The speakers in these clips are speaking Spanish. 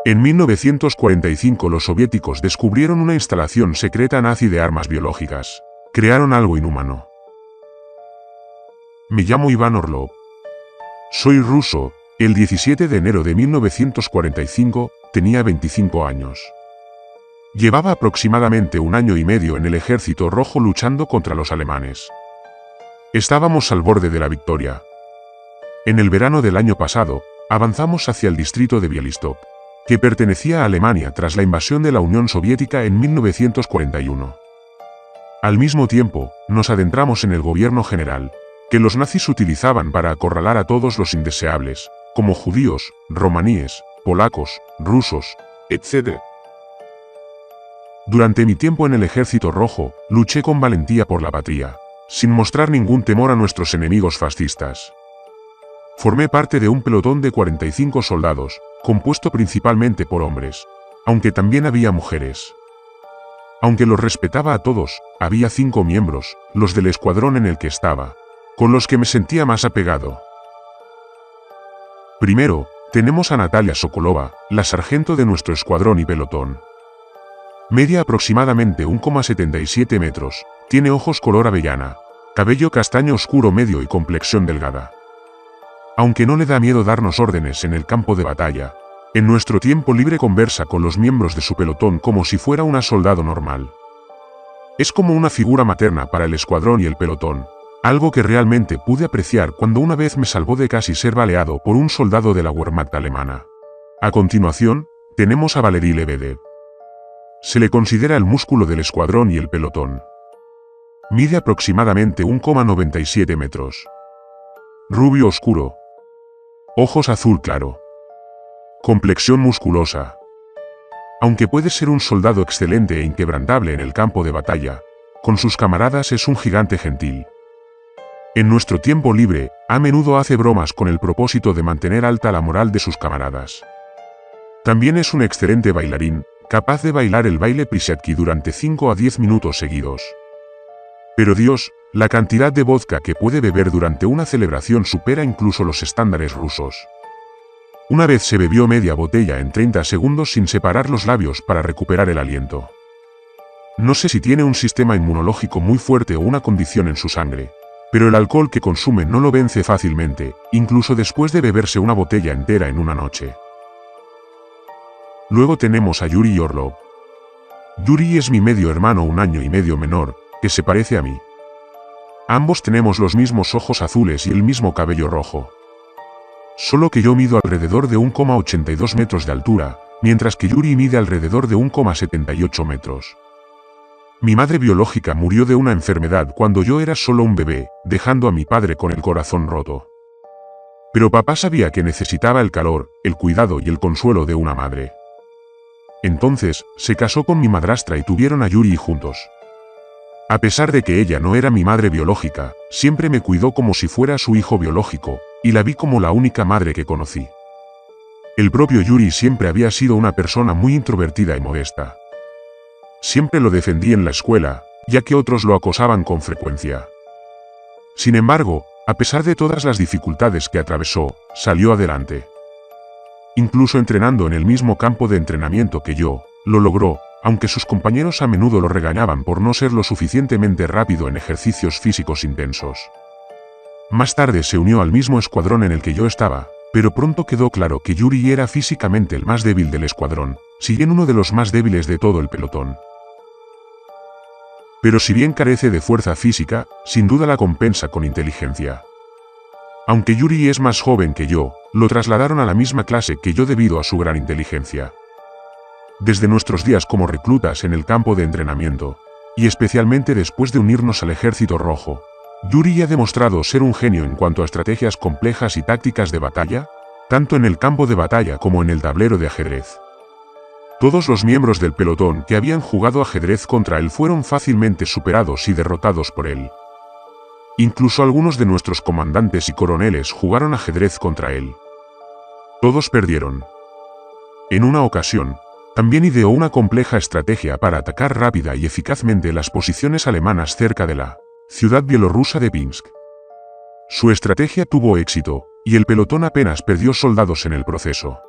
En 1945 los soviéticos descubrieron una instalación secreta nazi de armas biológicas. Crearon algo inhumano. Me llamo Iván Orlov. Soy ruso. El 17 de enero de 1945 tenía 25 años. Llevaba aproximadamente 1 año y medio en el Ejército Rojo luchando contra los alemanes. Estábamos al borde de la victoria. En el verano del año pasado, avanzamos hacia el distrito de Bialystok, que pertenecía a Alemania tras la invasión de la Unión Soviética en 1941. Al mismo tiempo, nos adentramos en el gobierno general, que los nazis utilizaban para acorralar a todos los indeseables, como judíos, romaníes, polacos, rusos, etc. Durante mi tiempo en el Ejército Rojo, luché con valentía por la patria, sin mostrar ningún temor a nuestros enemigos fascistas. Formé parte de un pelotón de 45 soldados, compuesto principalmente por hombres, aunque también había mujeres. Aunque los respetaba a todos, había 5 miembros, los del escuadrón en el que estaba, con los que me sentía más apegado. Primero, tenemos a Natalia Sokolova, la sargento de nuestro escuadrón y pelotón. Media aproximadamente 1,77 metros, tiene ojos color avellana, cabello castaño oscuro medio y complexión delgada. Aunque no le da miedo darnos órdenes en el campo de batalla, en nuestro tiempo libre conversa con los miembros de su pelotón como si fuera una soldado normal. Es como una figura materna para el escuadrón y el pelotón, algo que realmente pude apreciar cuando una vez me salvó de casi ser baleado por un soldado de la Wehrmacht alemana. A continuación, tenemos a Valery Lebedev. Se le considera el músculo del escuadrón y el pelotón. Mide aproximadamente 1,97 metros. Rubio oscuro. Ojos azul claro. Complexión musculosa. Aunque puede ser un soldado excelente e inquebrantable en el campo de batalla, con sus camaradas es un gigante gentil. En nuestro tiempo libre, a menudo hace bromas con el propósito de mantener alta la moral de sus camaradas. También es un excelente bailarín, capaz de bailar el baile Prisyatsky durante 5 a 10 minutos seguidos. Pero Dios, la cantidad de vodka que puede beber durante una celebración supera incluso los estándares rusos. Una vez se bebió media botella en 30 segundos sin separar los labios para recuperar el aliento. No sé si tiene un sistema inmunológico muy fuerte o una condición en su sangre, pero el alcohol que consume no lo vence fácilmente, incluso después de beberse una botella entera en una noche. Luego tenemos a Yuri Orlov. Yuri es mi medio hermano 1 año y medio menor, que se parece a mí. Ambos tenemos los mismos ojos azules y el mismo cabello rojo. Solo que yo mido alrededor de 1,82 metros de altura, mientras que Yuri mide alrededor de 1,78 metros. Mi madre biológica murió de una enfermedad cuando yo era solo un bebé, dejando a mi padre con el corazón roto. Pero papá sabía que necesitaba el calor, el cuidado y el consuelo de una madre. Entonces, se casó con mi madrastra y tuvieron a Yuri juntos. A pesar de que ella no era mi madre biológica, siempre me cuidó como si fuera su hijo biológico, y la vi como la única madre que conocí. El propio Yuri siempre había sido una persona muy introvertida y modesta. Siempre lo defendí en la escuela, ya que otros lo acosaban con frecuencia. Sin embargo, a pesar de todas las dificultades que atravesó, salió adelante. Incluso entrenando en el mismo campo de entrenamiento que yo, lo logró, aunque sus compañeros a menudo lo regañaban por no ser lo suficientemente rápido en ejercicios físicos intensos. Más tarde se unió al mismo escuadrón en el que yo estaba, pero pronto quedó claro que Yuri era físicamente el más débil del escuadrón, si bien uno de los más débiles de todo el pelotón. Pero si bien carece de fuerza física, sin duda la compensa con inteligencia. Aunque Yuri es más joven que yo, lo trasladaron a la misma clase que yo debido a su gran inteligencia. Desde nuestros días como reclutas en el campo de entrenamiento, y especialmente después de unirnos al Ejército Rojo, Yuri ha demostrado ser un genio en cuanto a estrategias complejas y tácticas de batalla, tanto en el campo de batalla como en el tablero de ajedrez. Todos los miembros del pelotón que habían jugado ajedrez contra él fueron fácilmente superados y derrotados por él. Incluso algunos de nuestros comandantes y coroneles jugaron ajedrez contra él. Todos perdieron. En una ocasión, también ideó una compleja estrategia para atacar rápida y eficazmente las posiciones alemanas cerca de la ciudad bielorrusa de Pinsk. Su estrategia tuvo éxito, y el pelotón apenas perdió soldados en el proceso.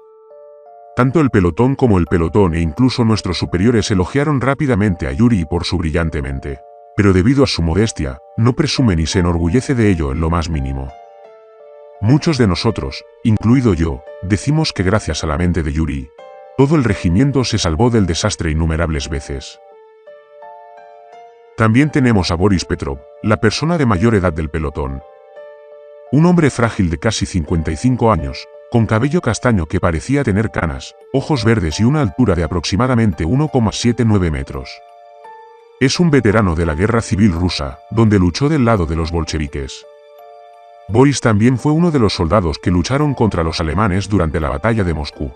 Tanto el pelotón como el pelotón e incluso nuestros superiores elogiaron rápidamente a Yuri por su brillante mente. Pero debido a su modestia, no presume ni se enorgullece de ello en lo más mínimo. Muchos de nosotros, incluido yo, decimos que gracias a la mente de Yuri, todo el regimiento se salvó del desastre innumerables veces. También tenemos a Boris Petrov, la persona de mayor edad del pelotón. Un hombre frágil de casi 55 años, con cabello castaño que parecía tener canas, ojos verdes y una altura de aproximadamente 1,79 metros. Es un veterano de la guerra civil rusa, donde luchó del lado de los bolcheviques. Boris también fue uno de los soldados que lucharon contra los alemanes durante la batalla de Moscú.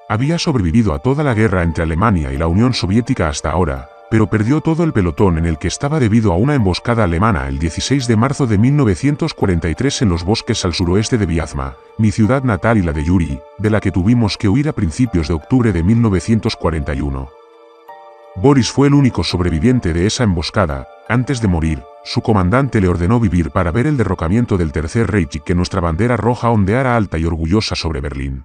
Había sobrevivido a toda la guerra entre Alemania y la Unión Soviética hasta ahora, pero perdió todo el pelotón en el que estaba debido a una emboscada alemana el 16 de marzo de 1943 en los bosques al suroeste de Vyazma, mi ciudad natal y la de Yuri, de la que tuvimos que huir a principios de octubre de 1941. Boris fue el único sobreviviente de esa emboscada. Antes de morir, su comandante le ordenó vivir para ver el derrocamiento del Tercer Reich y que nuestra bandera roja ondeara alta y orgullosa sobre Berlín.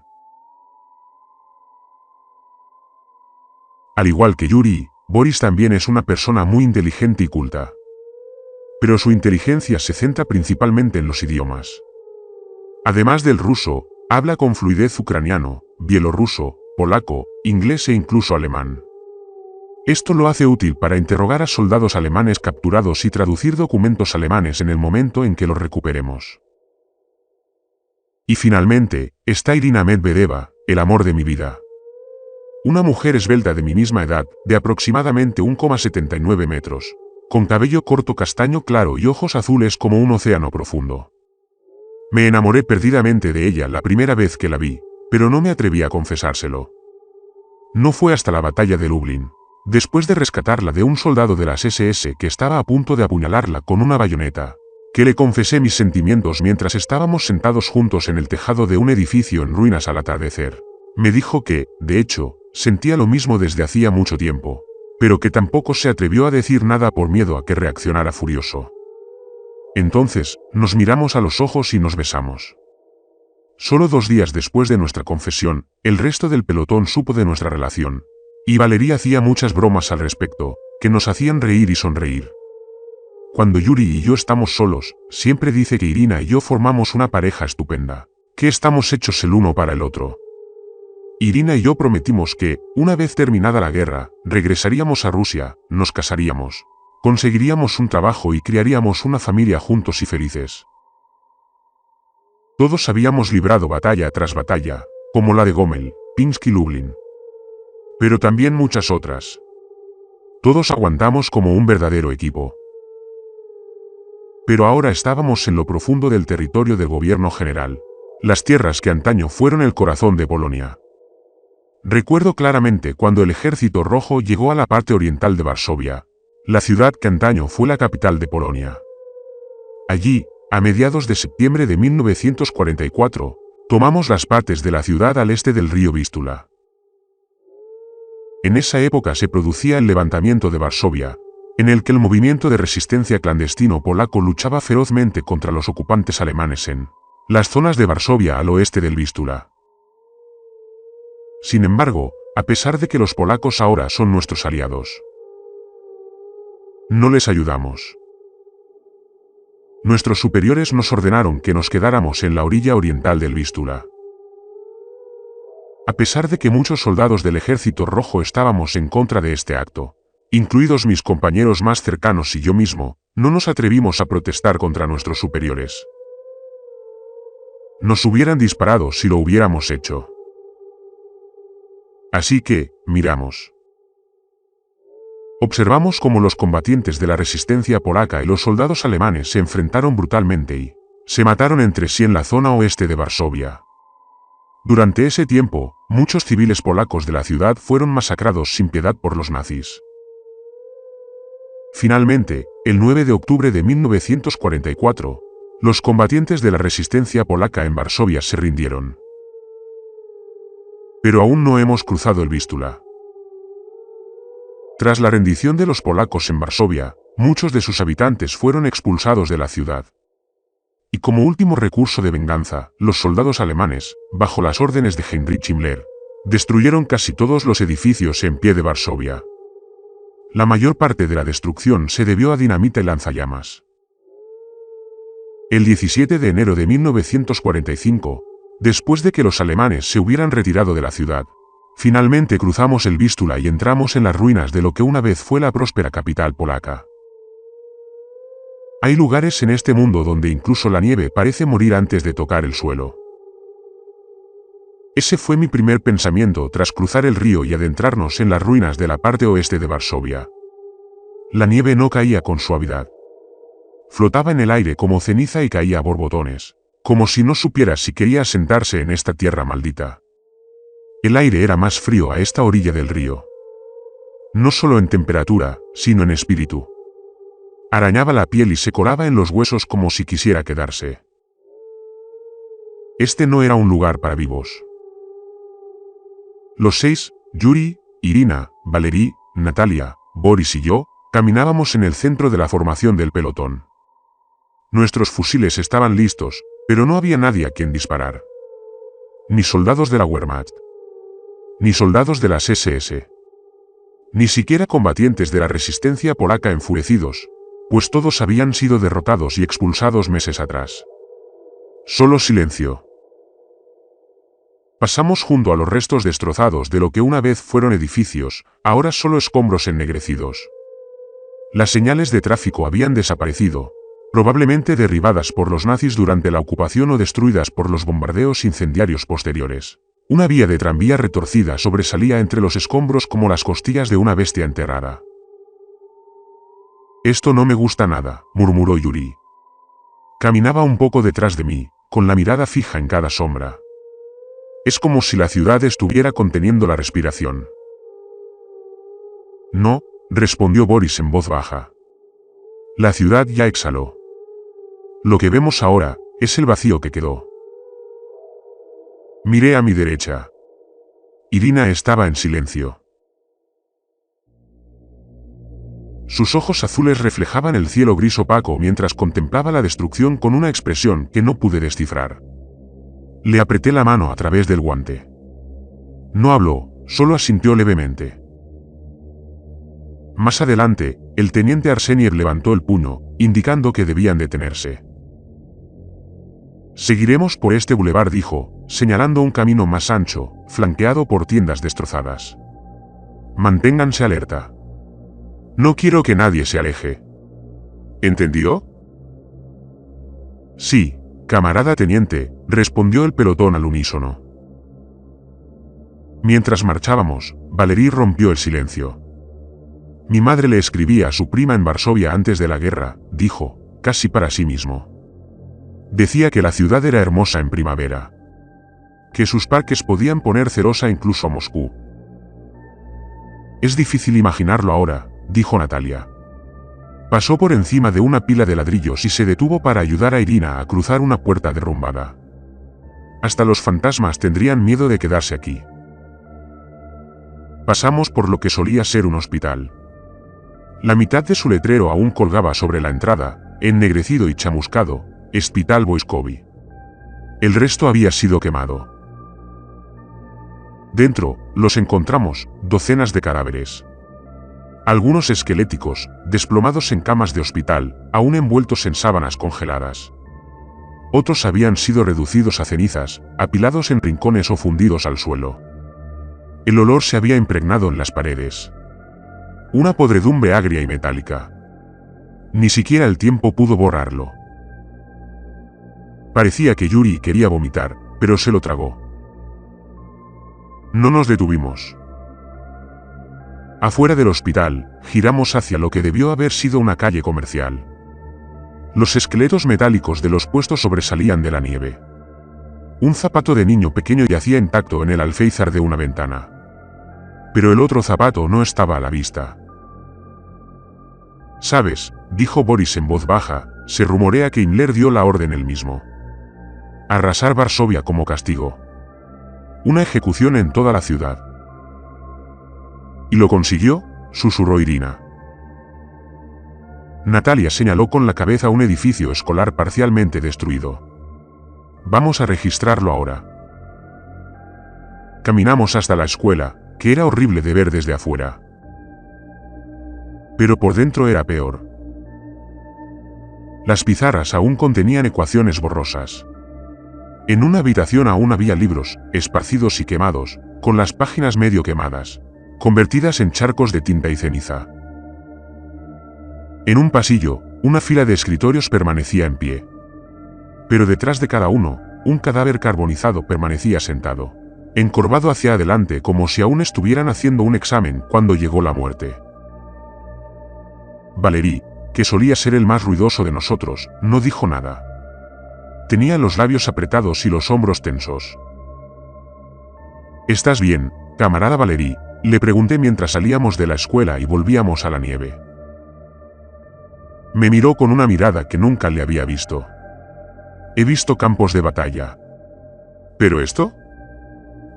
Al igual que Yuri, Boris también es una persona muy inteligente y culta. Pero su inteligencia se centra principalmente en los idiomas. Además del ruso, habla con fluidez ucraniano, bielorruso, polaco, inglés e incluso alemán. Esto lo hace útil para interrogar a soldados alemanes capturados y traducir documentos alemanes en el momento en que los recuperemos. Y finalmente, está Irina Medvedeva, el amor de mi vida. Una mujer esbelta de mi misma edad, de aproximadamente 1,79 metros, con cabello corto castaño claro y ojos azules como un océano profundo. Me enamoré perdidamente de ella la primera vez que la vi, pero no me atreví a confesárselo. No fue hasta la batalla de Lublin, después de rescatarla de un soldado de las SS que estaba a punto de apuñalarla con una bayoneta, que le confesé mis sentimientos mientras estábamos sentados juntos en el tejado de un edificio en ruinas al atardecer. Me dijo que, de hecho, sentía lo mismo desde hacía mucho tiempo, pero que tampoco se atrevió a decir nada por miedo a que reaccionara furioso. Entonces, nos miramos a los ojos y nos besamos. Solo 2 días después de nuestra confesión, el resto del pelotón supo de nuestra relación, y Valeria hacía muchas bromas al respecto, que nos hacían reír y sonreír. Cuando Yuri y yo estamos solos, siempre dice que Irina y yo formamos una pareja estupenda, que estamos hechos el uno para el otro. Irina y yo prometimos que, una vez terminada la guerra, regresaríamos a Rusia, nos casaríamos, conseguiríamos un trabajo y criaríamos una familia juntos y felices. Todos habíamos librado batalla tras batalla, como la de Gomel, Pinsk y Lublin. Pero también muchas otras. Todos aguantamos como un verdadero equipo. Pero ahora estábamos en lo profundo del territorio del gobierno general, las tierras que antaño fueron el corazón de Polonia. Recuerdo claramente cuando el Ejército Rojo llegó a la parte oriental de Varsovia, la ciudad que antaño fue la capital de Polonia. Allí, a mediados de septiembre de 1944, tomamos las partes de la ciudad al este del río Vístula. En esa época se producía el levantamiento de Varsovia, en el que el movimiento de resistencia clandestino polaco luchaba ferozmente contra los ocupantes alemanes en las zonas de Varsovia al oeste del Vístula. Sin embargo, a pesar de que los polacos ahora son nuestros aliados, no les ayudamos. Nuestros superiores nos ordenaron que nos quedáramos en la orilla oriental del Vístula. A pesar de que muchos soldados del Ejército Rojo estábamos en contra de este acto, incluidos mis compañeros más cercanos y yo mismo, no nos atrevimos a protestar contra nuestros superiores. Nos hubieran disparado si lo hubiéramos hecho. Así que, miramos. Observamos cómo los combatientes de la resistencia polaca y los soldados alemanes se enfrentaron brutalmente y se mataron entre sí en la zona oeste de Varsovia. Durante ese tiempo, muchos civiles polacos de la ciudad fueron masacrados sin piedad por los nazis. Finalmente, el 9 de octubre de 1944, los combatientes de la resistencia polaca en Varsovia se rindieron. Pero aún no hemos cruzado el Vístula. Tras la rendición de los polacos en Varsovia, muchos de sus habitantes fueron expulsados de la ciudad. Y como último recurso de venganza, los soldados alemanes, bajo las órdenes de Heinrich Himmler, Destruyeron casi todos los edificios en pie de Varsovia. La mayor parte de la destrucción se debió a dinamita y lanzallamas. El 17 de enero de 1945, después de que los alemanes se hubieran retirado de la ciudad, finalmente cruzamos el Vístula y entramos en las ruinas de lo que una vez fue la próspera capital polaca. Hay lugares en este mundo donde incluso la nieve parece morir antes de tocar el suelo. Ese fue mi primer pensamiento tras cruzar el río y adentrarnos en las ruinas de la parte oeste de Varsovia. La nieve no caía con suavidad. Flotaba en el aire como ceniza y caía a borbotones, como si no supiera si quería sentarse en esta tierra maldita. El aire era más frío a esta orilla del río. No solo en temperatura, sino en espíritu. Arañaba la piel y se colaba en los huesos como si quisiera quedarse. Este no era un lugar para vivos. Los 6, Yuri, Irina, Valery, Natalia, Boris y yo, caminábamos en el centro de la formación del pelotón. Nuestros fusiles estaban listos, pero no había nadie a quien disparar. Ni soldados de la Wehrmacht. Ni soldados de las SS. Ni siquiera combatientes de la resistencia polaca enfurecidos, pues todos habían sido derrotados y expulsados meses atrás. Solo silencio. Pasamos junto a los restos destrozados de lo que una vez fueron edificios, ahora solo escombros ennegrecidos. Las señales de tráfico habían desaparecido, probablemente derribadas por los nazis durante la ocupación o destruidas por los bombardeos incendiarios posteriores. Una vía de tranvía retorcida sobresalía entre los escombros como las costillas de una bestia enterrada. «Esto no me gusta nada», murmuró Yuri. Caminaba un poco detrás de mí, con la mirada fija en cada sombra. Es como si la ciudad estuviera conteniendo la respiración. «No», respondió Boris en voz baja. «La ciudad ya exhaló. Lo que vemos ahora es el vacío que quedó». Miré a mi derecha. Irina estaba en silencio. Sus ojos azules reflejaban el cielo gris opaco mientras contemplaba la destrucción con una expresión que no pude descifrar. Le apreté la mano a través del guante. No habló, solo asintió levemente. Más adelante, el teniente Arseniev levantó el puño, indicando que debían detenerse. «Seguiremos por este bulevar», dijo, señalando un camino más ancho, flanqueado por tiendas destrozadas. «Manténganse alerta. No quiero que nadie se aleje». «¿Entendió?» «Sí, camarada teniente», respondió el pelotón al unísono. Mientras marchábamos, Valery rompió el silencio. «Mi madre le escribía a su prima en Varsovia antes de la guerra», dijo, casi para sí mismo. Decía que la ciudad era hermosa en primavera. Que sus parques podían poner celosa incluso a Moscú. «Es difícil imaginarlo ahora», dijo Natalia. Pasó por encima de una pila de ladrillos y se detuvo para ayudar a Irina a cruzar una puerta derrumbada. «Hasta los fantasmas tendrían miedo de quedarse aquí». Pasamos por lo que solía ser un hospital. La mitad de su letrero aún colgaba sobre la entrada, ennegrecido y chamuscado, Hospital Voiskovy. El resto había sido quemado. Dentro, los encontramos, docenas de cadáveres. Algunos esqueléticos, desplomados en camas de hospital, aún envueltos en sábanas congeladas. Otros habían sido reducidos a cenizas, apilados en rincones o fundidos al suelo. El olor se había impregnado en las paredes. Una podredumbre agria y metálica. Ni siquiera el tiempo pudo borrarlo. Parecía que Yuri quería vomitar, pero se lo tragó. No nos detuvimos. Afuera del hospital, giramos hacia lo que debió haber sido una calle comercial. Los esqueletos metálicos de los puestos sobresalían de la nieve. Un zapato de niño pequeño yacía intacto en el alféizar de una ventana. Pero el otro zapato no estaba a la vista. «¿Sabes?», dijo Boris en voz baja, «se rumorea que Himmler dio la orden él mismo. Arrasar Varsovia como castigo. Una ejecución en toda la ciudad». «¿Y lo consiguió?», susurró Irina. Natalia señaló con la cabeza un edificio escolar parcialmente destruido. «Vamos a registrarlo ahora». Caminamos hasta la escuela, que era horrible de ver desde afuera. Pero por dentro era peor. Las pizarras aún contenían ecuaciones borrosas. En una habitación aún había libros, esparcidos y quemados, con las páginas medio quemadas, convertidas en charcos de tinta y ceniza. En un pasillo, una fila de escritorios permanecía en pie. Pero detrás de cada uno, un cadáver carbonizado permanecía sentado, encorvado hacia adelante como si aún estuvieran haciendo un examen cuando llegó la muerte. Valerie, que solía ser el más ruidoso de nosotros, no dijo nada. Tenía los labios apretados y los hombros tensos. ¿Estás bien, camarada Valerie?, le pregunté mientras salíamos de la escuela y volvíamos a la nieve. Me miró con una mirada que nunca le había visto. He visto campos de batalla. ¿Pero esto?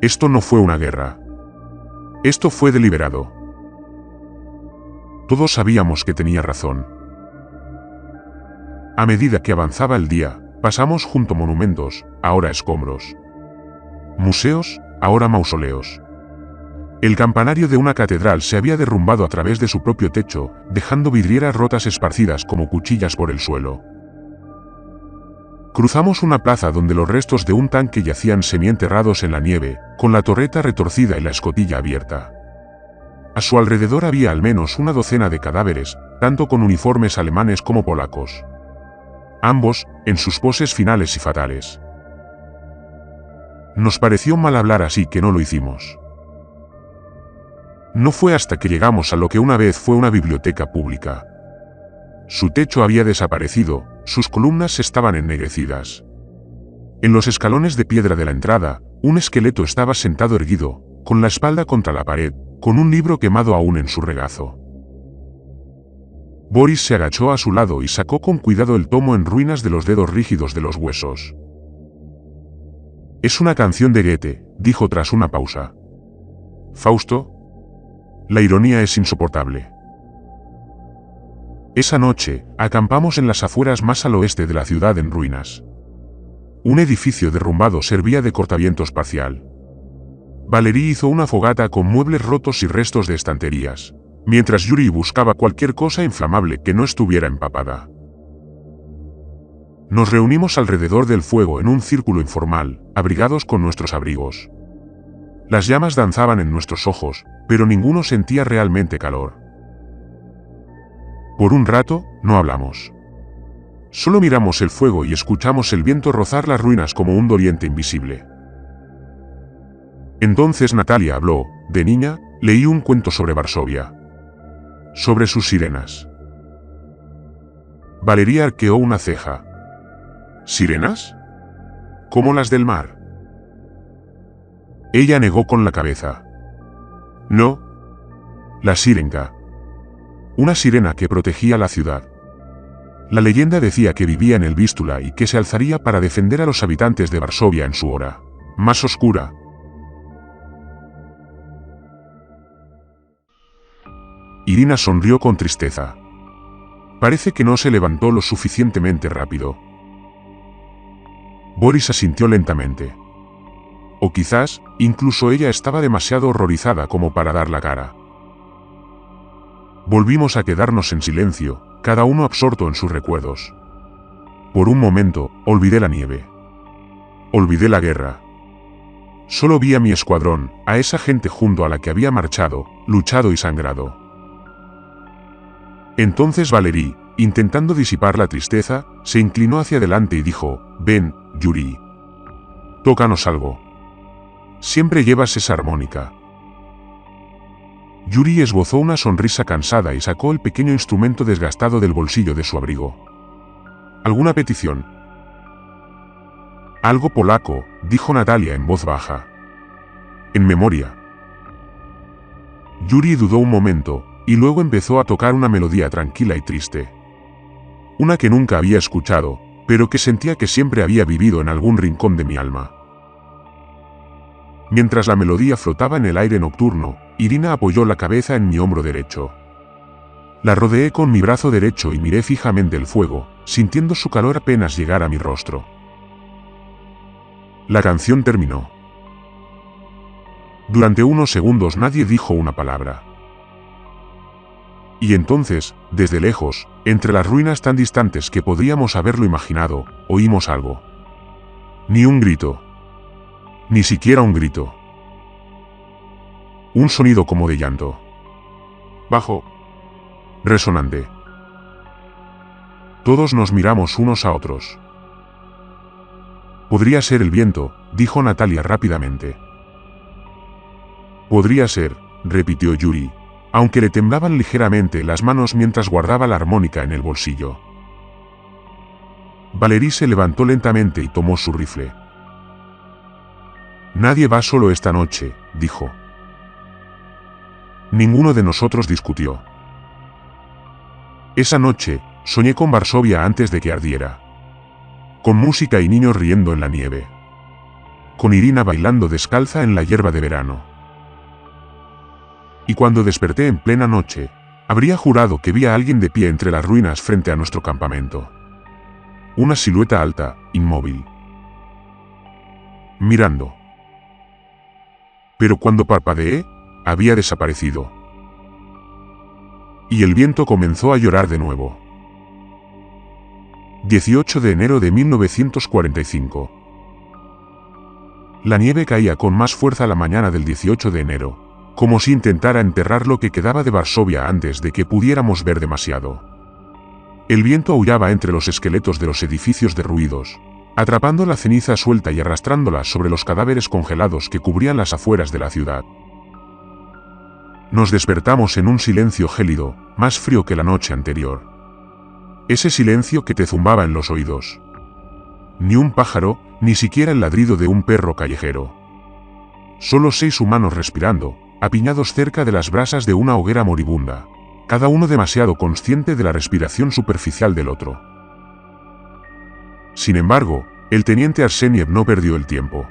Esto no fue una guerra. Esto fue deliberado. Todos sabíamos que tenía razón. A medida que avanzaba el día, pasamos junto a monumentos, ahora escombros. Museos, ahora mausoleos. El campanario de una catedral se había derrumbado a través de su propio techo, dejando vidrieras rotas esparcidas como cuchillas por el suelo. Cruzamos una plaza donde los restos de un tanque yacían semienterrados en la nieve, con la torreta retorcida y la escotilla abierta. A su alrededor había al menos una docena de cadáveres, tanto con uniformes alemanes como polacos. Ambos, en sus poses finales y fatales. Nos pareció mal hablar así que no lo hicimos. No fue hasta que llegamos a lo que una vez fue una biblioteca pública. Su techo había desaparecido, sus columnas estaban ennegrecidas. En los escalones de piedra de la entrada, un esqueleto estaba sentado erguido, con la espalda contra la pared, con un libro quemado aún en su regazo. Boris se agachó a su lado y sacó con cuidado el tomo en ruinas de los dedos rígidos de los huesos. Es una canción de Goethe, dijo tras una pausa. Fausto. La ironía es insoportable. Esa noche, acampamos en las afueras más al oeste de la ciudad en ruinas. Un edificio derrumbado servía de cortavientos parcial. Valerie hizo una fogata con muebles rotos y restos de estanterías, mientras Yuri buscaba cualquier cosa inflamable que no estuviera empapada. Nos reunimos alrededor del fuego en un círculo informal, abrigados con nuestros abrigos. Las llamas danzaban en nuestros ojos, pero ninguno sentía realmente calor. Por un rato, no hablamos. Solo miramos el fuego y escuchamos el viento rozar las ruinas como un doliente invisible. Entonces Natalia habló. De niña, leí un cuento sobre Varsovia. Sobre sus sirenas. Valerie arqueó una ceja. ¿Sirenas? ¿Como las del mar? Ella negó con la cabeza. No. La sirenka. Una sirena que protegía la ciudad. La leyenda decía que vivía en el Vístula y que se alzaría para defender a los habitantes de Varsovia en su hora más oscura. Irina sonrió con tristeza. Parece que no se levantó lo suficientemente rápido. Boris asintió lentamente. O quizás, incluso ella estaba demasiado horrorizada como para dar la cara. Volvimos a quedarnos en silencio, cada uno absorto en sus recuerdos. Por un momento, olvidé la nieve. Olvidé la guerra. Solo vi a mi escuadrón, a esa gente junto a la que había marchado, luchado y sangrado. Entonces Valerie, intentando disipar la tristeza, se inclinó hacia adelante y dijo, «Ven, Yuri. Tócanos algo. Siempre llevas esa armónica». Yuri esbozó una sonrisa cansada y sacó el pequeño instrumento desgastado del bolsillo de su abrigo. ¿Alguna petición? Algo polaco, dijo Natalia en voz baja. En memoria. Yuri dudó un momento, y luego empezó a tocar una melodía tranquila y triste. Una que nunca había escuchado, pero que sentía que siempre había vivido en algún rincón de mi alma. Mientras la melodía flotaba en el aire nocturno, Irina apoyó la cabeza en mi hombro derecho. La rodeé con mi brazo derecho y miré fijamente el fuego, sintiendo su calor apenas llegar a mi rostro. La canción terminó. Durante unos segundos nadie dijo una palabra. Y entonces, desde lejos, entre las ruinas tan distantes que podríamos haberlo imaginado, oímos algo. Ni un grito. Ni siquiera un grito. Un sonido como de llanto. Bajo. Resonante. Todos nos miramos unos a otros. Podría ser el viento, dijo Natalia rápidamente. Podría ser, repitió Yuri, aunque le temblaban ligeramente las manos mientras guardaba la armónica en el bolsillo. Valerie se levantó lentamente y tomó su rifle. Nadie va solo esta noche, dijo. Ninguno de nosotros discutió. Esa noche, soñé con Varsovia antes de que ardiera. Con música y niños riendo en la nieve. Con Irina bailando descalza en la hierba de verano. Y cuando desperté en plena noche, habría jurado que vi a alguien de pie entre las ruinas frente a nuestro campamento. Una silueta alta, inmóvil. Mirando. Pero cuando parpadeé, había desaparecido. Y el viento comenzó a llorar de nuevo. 18 de enero de 1945. La nieve caía con más fuerza la mañana del 18 de enero. Como si intentara enterrar lo que quedaba de Varsovia antes de que pudiéramos ver demasiado. El viento aullaba entre los esqueletos de los edificios derruidos, atrapando la ceniza suelta y arrastrándola sobre los cadáveres congelados que cubrían las afueras de la ciudad. Nos despertamos en un silencio gélido, más frío que la noche anterior. Ese silencio que te zumbaba en los oídos. Ni un pájaro, ni siquiera el ladrido de un perro callejero. Solo 6 humanos respirando, apiñados cerca de las brasas de una hoguera moribunda, cada uno demasiado consciente de la respiración superficial del otro. Sin embargo, el teniente Arseniev no perdió el tiempo.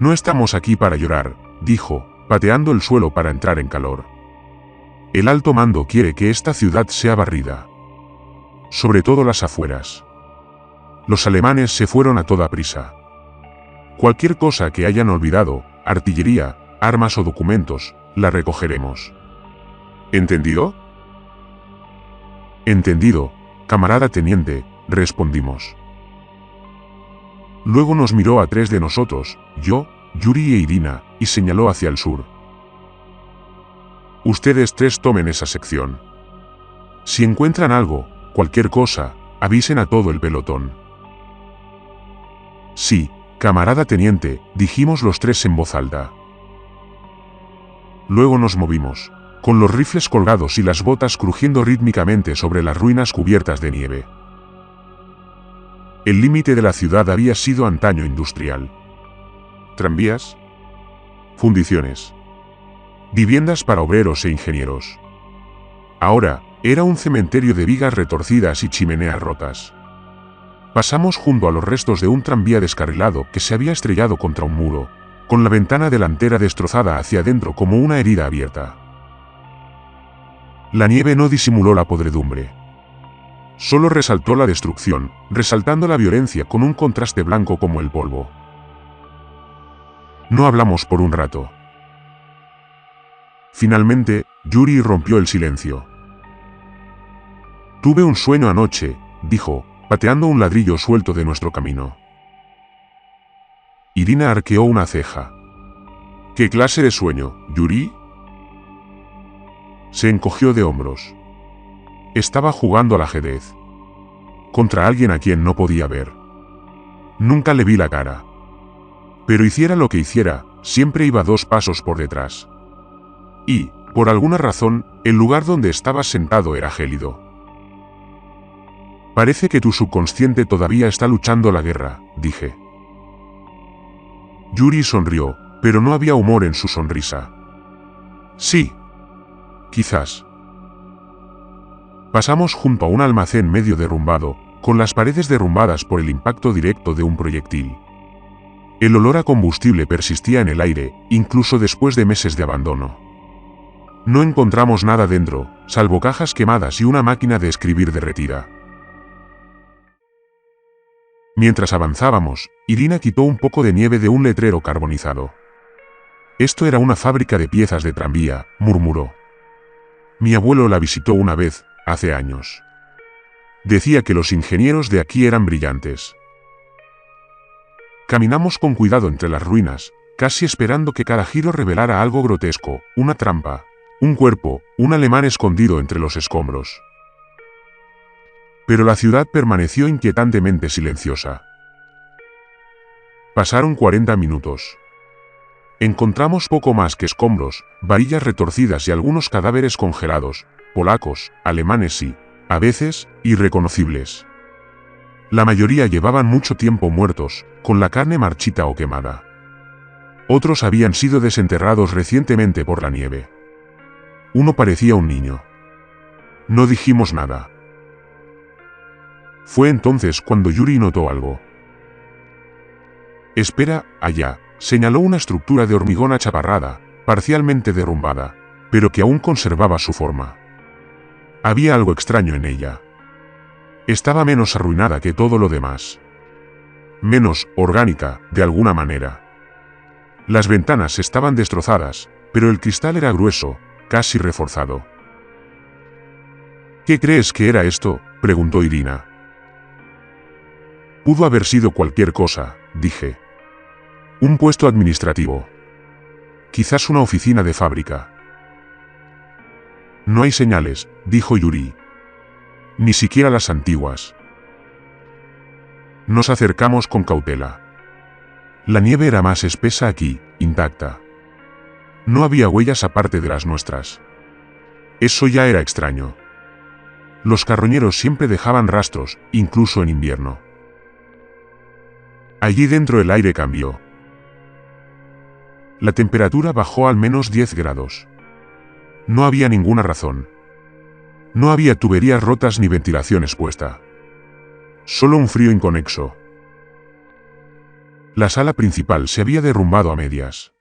No estamos aquí para llorar, dijo, pateando el suelo para entrar en calor. El alto mando quiere que esta ciudad sea barrida. Sobre todo las afueras. Los alemanes se fueron a toda prisa. Cualquier cosa que hayan olvidado, artillería, armas o documentos, la recogeremos. ¿Entendido? Entendido, camarada teniente, respondimos. Luego nos miró a 3 de nosotros, yo, Yuri e Irina, y señaló hacia el sur. Ustedes 3 tomen esa sección. Si encuentran algo, cualquier cosa, avisen a todo el pelotón. Sí, camarada teniente, dijimos los 3 en voz alta. Luego nos movimos, con los rifles colgados y las botas crujiendo rítmicamente sobre las ruinas cubiertas de nieve. El límite de la ciudad había sido antaño industrial. Tranvías, fundiciones, viviendas para obreros e ingenieros. Ahora, era un cementerio de vigas retorcidas y chimeneas rotas. Pasamos junto a los restos de un tranvía descarrilado que se había estrellado contra un muro, con la ventana delantera destrozada hacia adentro como una herida abierta. La nieve no disimuló la podredumbre. Solo resaltó la destrucción, resaltando la violencia con un contraste blanco como el polvo. No hablamos por un rato. Finalmente, Yuri rompió el silencio. Tuve un sueño anoche, dijo, pateando un ladrillo suelto de nuestro camino. Irina arqueó una ceja. ¿Qué clase de sueño, Yuri? Se encogió de hombros. Estaba jugando al ajedrez. Contra alguien a quien no podía ver. Nunca le vi la cara. Pero hiciera lo que hiciera, siempre iba 2 pasos por detrás. Y, por alguna razón, el lugar donde estabas sentado era gélido. Parece que tu subconsciente todavía está luchando la guerra, dije. Yuri sonrió, pero no había humor en su sonrisa. Sí. Quizás. Pasamos junto a un almacén medio derrumbado, con las paredes derrumbadas por el impacto directo de un proyectil. El olor a combustible persistía en el aire, incluso después de meses de abandono. No encontramos nada dentro, salvo cajas quemadas y una máquina de escribir derretida. Mientras avanzábamos, Irina quitó un poco de nieve de un letrero carbonizado. Esto era una fábrica de piezas de tranvía, murmuró. Mi abuelo la visitó una vez, hace años. Decía que los ingenieros de aquí eran brillantes. Caminamos con cuidado entre las ruinas, casi esperando que cada giro revelara algo grotesco, una trampa, un cuerpo, un alemán escondido entre los escombros. Pero la ciudad permaneció inquietantemente silenciosa. Pasaron 40 minutos. Encontramos poco más que escombros, varillas retorcidas y algunos cadáveres congelados, polacos, alemanes y, a veces, irreconocibles. La mayoría llevaban mucho tiempo muertos, con la carne marchita o quemada. Otros habían sido desenterrados recientemente por la nieve. Uno parecía un niño. No dijimos nada. Fue entonces cuando Yuri notó algo. Espera, allá, señaló una estructura de hormigón achaparrada, parcialmente derrumbada, pero que aún conservaba su forma. Había algo extraño en ella. Estaba menos arruinada que todo lo demás. Menos orgánica, de alguna manera. Las ventanas estaban destrozadas, pero el cristal era grueso, casi reforzado. ¿Qué crees que era esto?, preguntó Irina. Pudo haber sido cualquier cosa, dije. Un puesto administrativo. Quizás una oficina de fábrica. No hay señales, dijo Yuri. Ni siquiera las antiguas. Nos acercamos con cautela. La nieve era más espesa aquí, intacta. No había huellas aparte de las nuestras. Eso ya era extraño. Los carroñeros siempre dejaban rastros, incluso en invierno. Allí dentro el aire cambió. La temperatura bajó al menos 10 grados. No había ninguna razón. No había tuberías rotas ni ventilación expuesta. Solo un frío inconexo. La sala principal se había derrumbado a medias.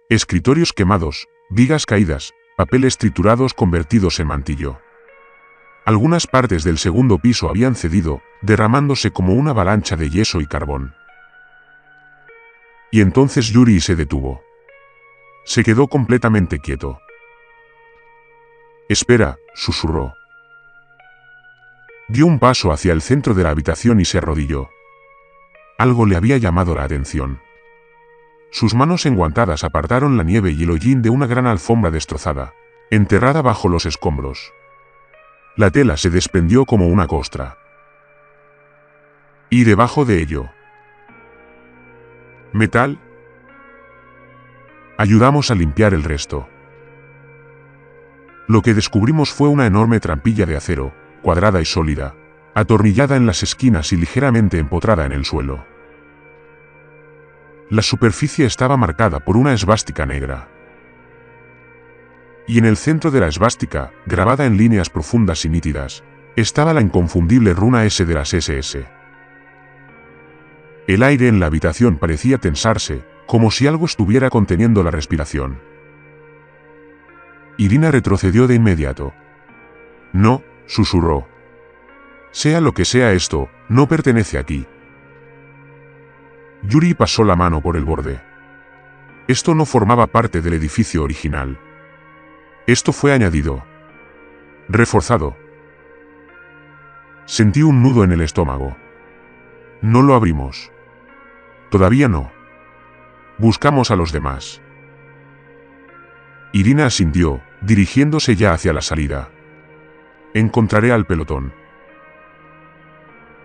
Escritorios quemados, vigas caídas, papeles triturados convertidos en mantillo. Algunas partes del segundo piso habían cedido, derramándose como una avalancha de yeso y carbón. Y entonces Yuri se detuvo. Se quedó completamente quieto. Espera, susurró. Dio un paso hacia el centro de la habitación y se arrodilló. Algo le había llamado la atención. Sus manos enguantadas apartaron la nieve y el hollín de una gran alfombra destrozada, enterrada bajo los escombros. La tela se desprendió como una costra. Y debajo de ello. ¿Metal? Ayudamos a limpiar el resto. Lo que descubrimos fue una enorme trampilla de acero, cuadrada y sólida, atornillada en las esquinas y ligeramente empotrada en el suelo. La superficie estaba marcada por una esvástica negra. Y en el centro de la esvástica, grabada en líneas profundas y nítidas, estaba la inconfundible runa S de las SS. El aire en la habitación parecía tensarse, como si algo estuviera conteniendo la respiración. Irina retrocedió de inmediato. No, susurró. Sea lo que sea esto, no pertenece aquí. Yuri pasó la mano por el borde. Esto no formaba parte del edificio original. Esto fue añadido. Reforzado. Sentí un nudo en el estómago. No lo abrimos. Todavía no. Buscamos a los demás. Irina asintió, dirigiéndose ya hacia la salida. Encontraré al pelotón.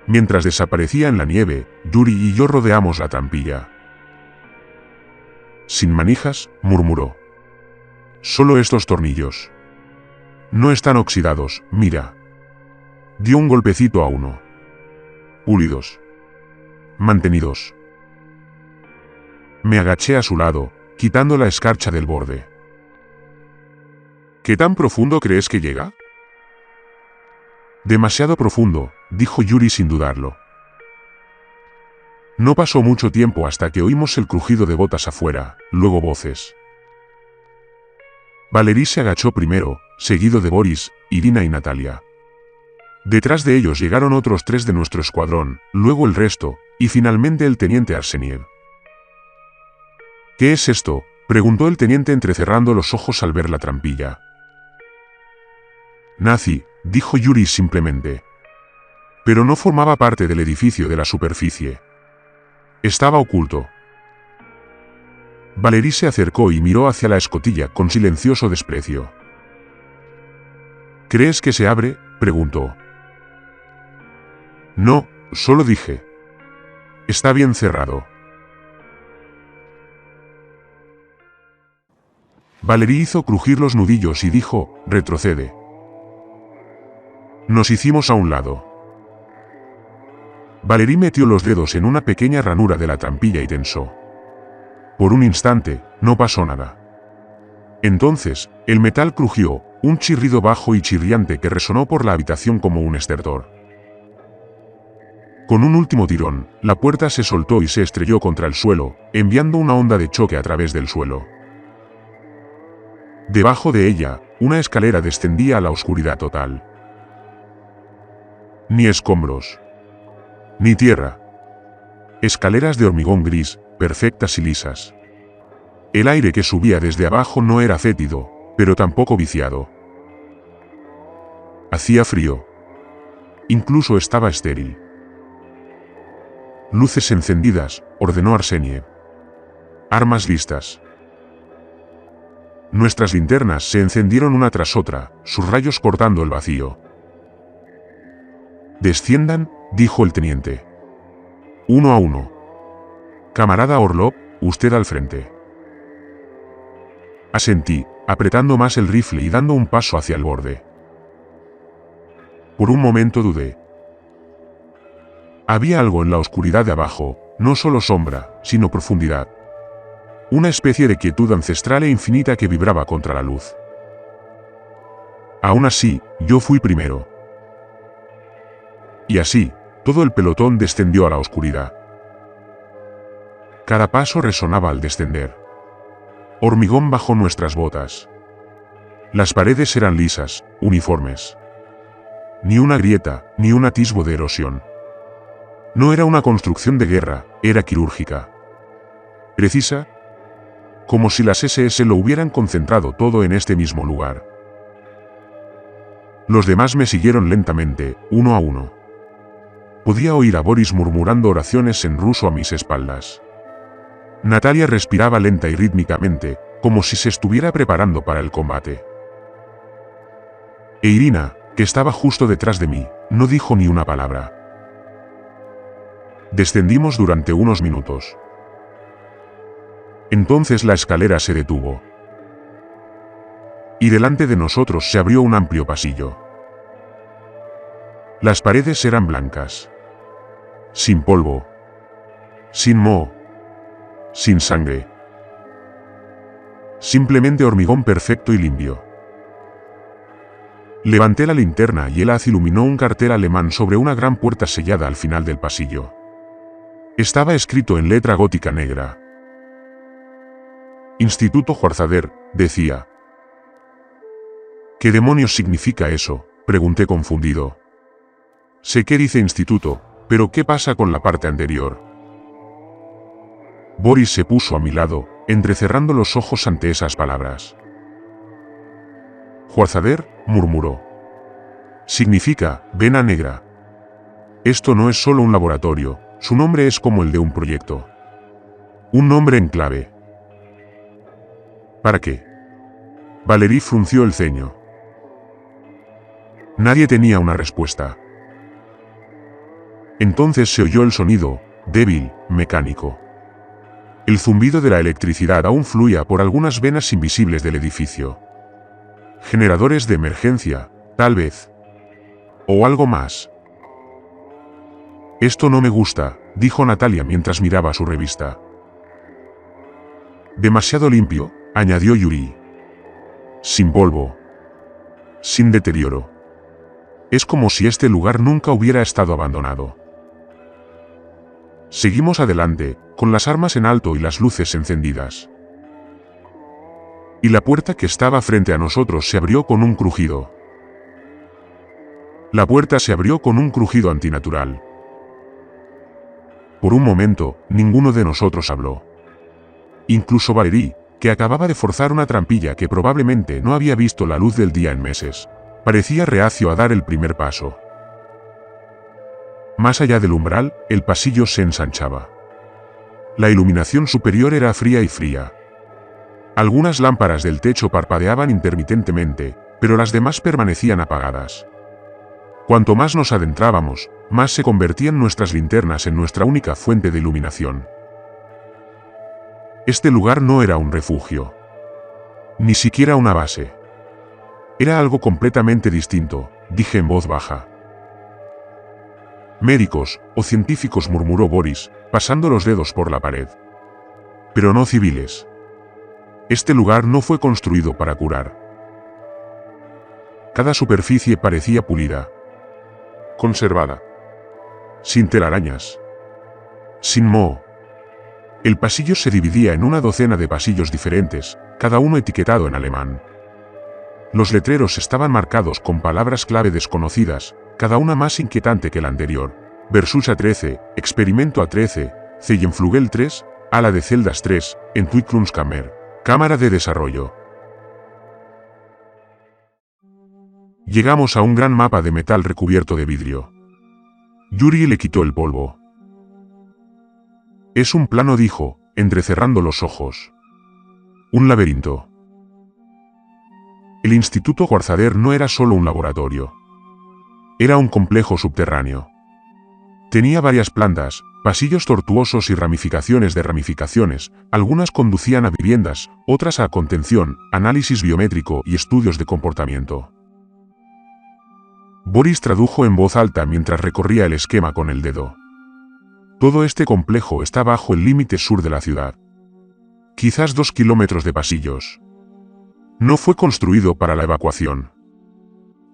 Mientras desaparecía en la nieve, Yuri y yo rodeamos la trampilla. Sin manijas, murmuró. Solo estos tornillos. No están oxidados, mira. Dio un golpecito a uno. Pulidos. Mantenidos. Me agaché a su lado, quitando la escarcha del borde. ¿Qué tan profundo crees que llega? Demasiado profundo, dijo Yuri sin dudarlo. No pasó mucho tiempo hasta que oímos el crujido de botas afuera, luego voces. Valery se agachó primero, seguido de Boris, Irina y Natalia. Detrás de ellos llegaron otros 3 de nuestro escuadrón, luego el resto, y finalmente el teniente Arseniev. ¿Qué es esto?, Preguntó el teniente entrecerrando los ojos al ver la trampilla. Nazi, dijo Yuri simplemente. Pero no formaba parte del edificio de la superficie. Estaba oculto. Valerie se acercó y miró hacia la escotilla con silencioso desprecio. ¿Crees que se abre?, preguntó. No, solo dije. Está bien cerrado. Valerie hizo crujir los nudillos y dijo, retrocede. Nos hicimos a un lado. Valerie metió los dedos en una pequeña ranura de la trampilla y tensó. Por un instante, no pasó nada. Entonces, el metal crujió, un chirrido bajo y chirriante que resonó por la habitación como un estertor. Con un último tirón, la puerta se soltó y se estrelló contra el suelo, enviando una onda de choque a través del suelo. Debajo de ella, una escalera descendía a la oscuridad total. Ni escombros. Ni tierra. Escaleras de hormigón gris, perfectas y lisas. El aire que subía desde abajo no era fétido, pero tampoco viciado. Hacía frío. Incluso estaba estéril. Luces encendidas, ordenó Arsenie. Armas listas. Nuestras linternas se encendieron una tras otra, sus rayos cortando el vacío. Desciendan, dijo el teniente. 1 a 1. Camarada Orlov, usted al frente. Asentí, apretando más el rifle y dando un paso hacia el borde. Por un momento dudé. Había algo en la oscuridad de abajo, no solo sombra, sino profundidad. Una especie de quietud ancestral e infinita que vibraba contra la luz. Aún así, yo fui primero. Y así, todo el pelotón descendió a la oscuridad. Cada paso resonaba al descender. Hormigón bajo nuestras botas. Las paredes eran lisas, uniformes. Ni una grieta, ni un atisbo de erosión. No era una construcción de guerra, era quirúrgica. Precisa, como si las SS lo hubieran concentrado todo en este mismo lugar. Los demás me siguieron lentamente, 1 a 1. Podía oír a Boris murmurando oraciones en ruso a mis espaldas. Natalia respiraba lenta y rítmicamente, como si se estuviera preparando para el combate. E Irina, que estaba justo detrás de mí, no dijo ni una palabra. Descendimos durante unos minutos. Entonces la escalera se detuvo. Y delante de nosotros se abrió un amplio pasillo. Las paredes eran blancas. Sin polvo. Sin moho. Sin sangre. Simplemente hormigón perfecto y limpio. Levanté la linterna y el haz iluminó un cartel alemán sobre una gran puerta sellada al final del pasillo. Estaba escrito en letra gótica negra. Instituto Juarzader, decía. ¿Qué demonios significa eso?, pregunté confundido. Sé qué dice instituto, pero ¿qué pasa con la parte anterior? Boris se puso a mi lado, entrecerrando los ojos ante esas palabras. Juarzader, murmuró. Significa, vena negra. Esto no es solo un laboratorio, su nombre es como el de un proyecto. Un nombre en clave. ¿Para qué? Valerie frunció el ceño. Nadie tenía una respuesta. Entonces se oyó el sonido, débil, mecánico. El zumbido de la electricidad aún fluía por algunas venas invisibles del edificio. Generadores de emergencia, tal vez. O algo más. Esto no me gusta, dijo Natalia mientras miraba su revista. Demasiado limpio, añadió Yuri. Sin polvo. Sin deterioro. Es como si este lugar nunca hubiera estado abandonado. Seguimos adelante, con las armas en alto y las luces encendidas. Y la puerta que estaba frente a nosotros se abrió con un crujido. La puerta se abrió con un crujido antinatural. Por un momento, ninguno de nosotros habló. Incluso Valerie, que acababa de forzar una trampilla que probablemente no había visto la luz del día en meses, parecía reacio a dar el primer paso. Más allá del umbral, el pasillo se ensanchaba. La iluminación superior era fría y fría. Algunas lámparas del techo parpadeaban intermitentemente, pero las demás permanecían apagadas. Cuanto más nos adentrábamos, más se convertían nuestras linternas en nuestra única fuente de iluminación. Este lugar no era un refugio. Ni siquiera una base. Era algo completamente distinto, dije en voz baja. Médicos o científicos, murmuró Boris, pasando los dedos por la pared. Pero no civiles. Este lugar no fue construido para curar. Cada superficie parecía pulida, conservada, sin telarañas, sin moho. El pasillo se dividía en una docena de pasillos diferentes, cada uno etiquetado en alemán. Los letreros estaban marcados con palabras clave desconocidas, cada una más inquietante que la anterior. Versuch A13, Experimento A13, Zellenflügel 3, Ala de celdas 3, Entwicklungskammer, Cámara de desarrollo. Llegamos a un gran mapa de metal recubierto de vidrio. Yuri le quitó el polvo. Es un plano, dijo, entrecerrando los ojos. Un laberinto. El Instituto Guarzader no era solo un laboratorio. Era un complejo subterráneo. Tenía varias plantas, pasillos tortuosos y ramificaciones de ramificaciones, algunas conducían a viviendas, otras a contención, análisis biométrico y estudios de comportamiento. Boris tradujo en voz alta mientras recorría el esquema con el dedo. Todo este complejo está bajo el límite sur de la ciudad. Quizás 2 kilómetros de pasillos. No fue construido para la evacuación.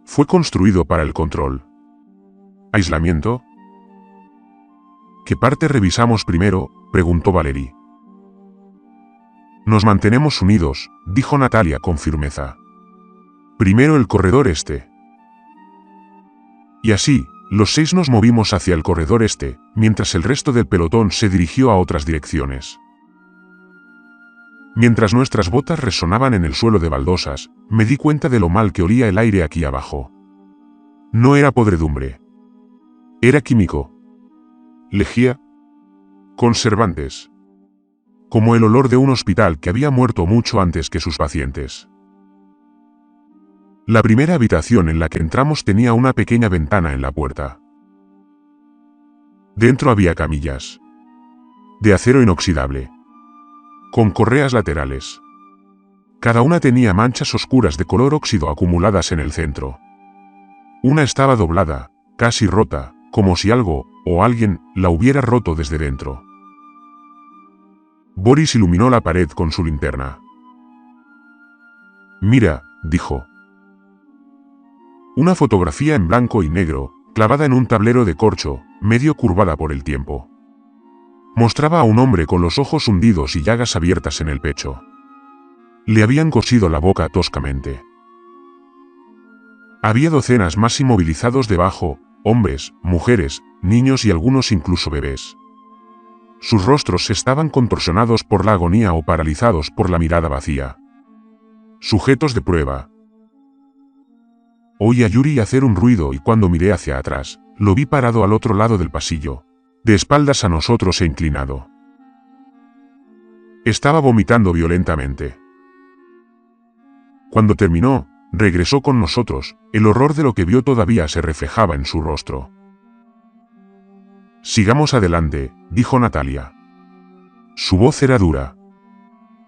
Fue construido para el control. ¿Aislamiento? ¿Qué parte revisamos primero?, preguntó Valerie. Nos mantenemos unidos, dijo Natalia con firmeza. Primero el corredor este. Y así, los 6 nos movimos hacia el corredor este, mientras el resto del pelotón se dirigió a otras direcciones. Mientras nuestras botas resonaban en el suelo de baldosas, me di cuenta de lo mal que olía el aire aquí abajo. No era podredumbre. Era químico. Lejía. Conservantes. Como el olor de un hospital que había muerto mucho antes que sus pacientes. La primera habitación en la que entramos tenía una pequeña ventana en la puerta. Dentro había camillas. De acero inoxidable. Con correas laterales. Cada una tenía manchas oscuras de color óxido acumuladas en el centro. Una estaba doblada, casi rota, como si algo, o alguien, la hubiera roto desde dentro. Boris iluminó la pared con su linterna. Mira, dijo. Una fotografía en blanco y negro, clavada en un tablero de corcho, medio curvada por el tiempo. Mostraba a un hombre con los ojos hundidos y llagas abiertas en el pecho. Le habían cosido la boca toscamente. Había docenas más inmovilizados debajo, hombres, mujeres, niños y algunos incluso bebés. Sus rostros estaban contorsionados por la agonía o paralizados por la mirada vacía. Sujetos de prueba. Oí a Yuri hacer un ruido y cuando miré hacia atrás, lo vi parado al otro lado del pasillo, de espaldas a nosotros e inclinado. Estaba vomitando violentamente. Cuando terminó, regresó con nosotros, el horror de lo que vio todavía se reflejaba en su rostro. Sigamos adelante, dijo Natalia. Su voz era dura.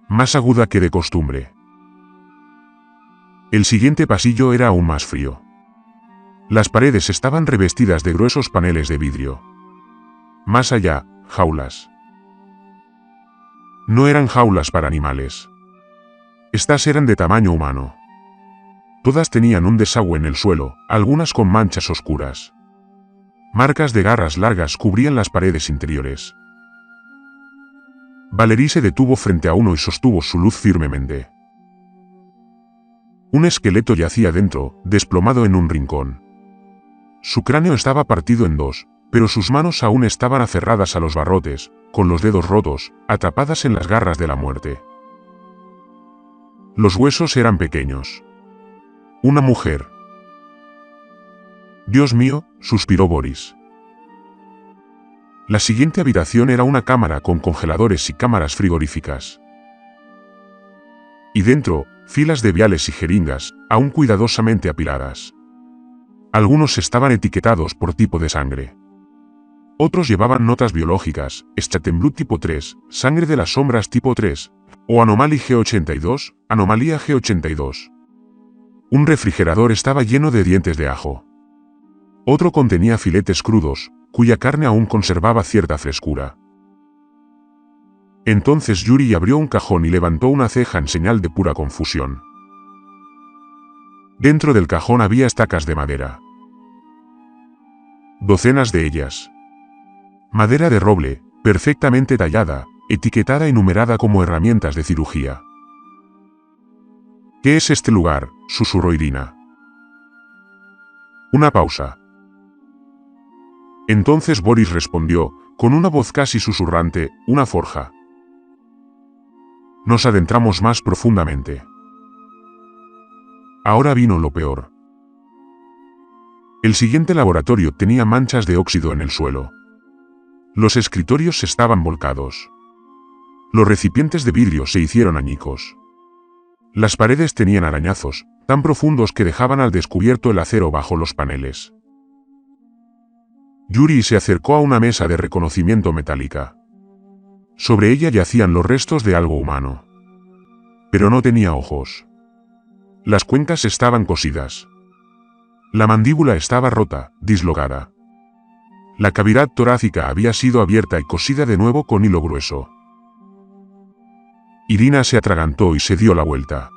Más aguda que de costumbre. El siguiente pasillo era aún más frío. Las paredes estaban revestidas de gruesos paneles de vidrio. Más allá, jaulas. No eran jaulas para animales. Estas eran de tamaño humano. Todas tenían un desagüe en el suelo, algunas con manchas oscuras. Marcas de garras largas cubrían las paredes interiores. Valerie se detuvo frente a uno y sostuvo su luz firmemente. Un esqueleto yacía dentro, desplomado en un rincón. Su cráneo estaba partido en dos, pero sus manos aún estaban aferradas a los barrotes, con los dedos rotos, atrapadas en las garras de la muerte. Los huesos eran pequeños. Una mujer. Dios mío, suspiró Boris. La siguiente habitación era una cámara con congeladores y cámaras frigoríficas. Y dentro, filas de viales y jeringas, aún cuidadosamente apiladas. Algunos estaban etiquetados por tipo de sangre. Otros llevaban notas biológicas, Strattenblut tipo 3, sangre de las sombras tipo 3, o Anomaly G82, anomalía G82. Un refrigerador estaba lleno de dientes de ajo. Otro contenía filetes crudos, cuya carne aún conservaba cierta frescura. Entonces Yuri abrió un cajón y levantó una ceja en señal de pura confusión. Dentro del cajón había estacas de madera. Docenas de ellas. Madera de roble, perfectamente tallada, etiquetada y numerada como herramientas de cirugía. ¿Qué es este lugar?, susurró Irina. Una pausa. Entonces Boris respondió, con una voz casi susurrante, una forja. Nos adentramos más profundamente. Ahora vino lo peor. El siguiente laboratorio tenía manchas de óxido en el suelo. Los escritorios estaban volcados. Los recipientes de vidrio se hicieron añicos. Las paredes tenían arañazos, tan profundos que dejaban al descubierto el acero bajo los paneles. Yuri se acercó a una mesa de reconocimiento metálica. Sobre ella yacían los restos de algo humano. Pero no tenía ojos. Las cuencas estaban cosidas. La mandíbula estaba rota, dislocada. La cavidad torácica había sido abierta y cosida de nuevo con hilo grueso. Irina se atragantó y se dio la vuelta.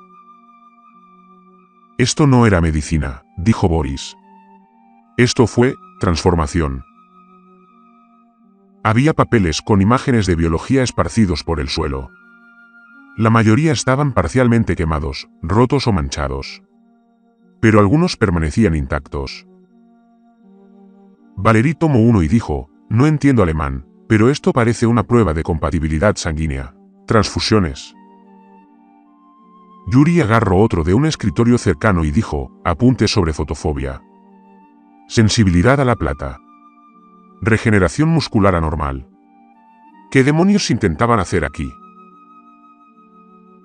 Esto no era medicina, dijo Boris. Esto fue transformación. Había papeles con imágenes de biología esparcidos por el suelo. La mayoría estaban parcialmente quemados, rotos o manchados. Pero algunos permanecían intactos. Valery tomó uno y dijo, no entiendo alemán, pero esto parece una prueba de compatibilidad sanguínea. Transfusiones. Yuri agarró otro de un escritorio cercano y dijo, apunte sobre fotofobia. Sensibilidad a la plata. Regeneración muscular anormal. ¿Qué demonios intentaban hacer aquí?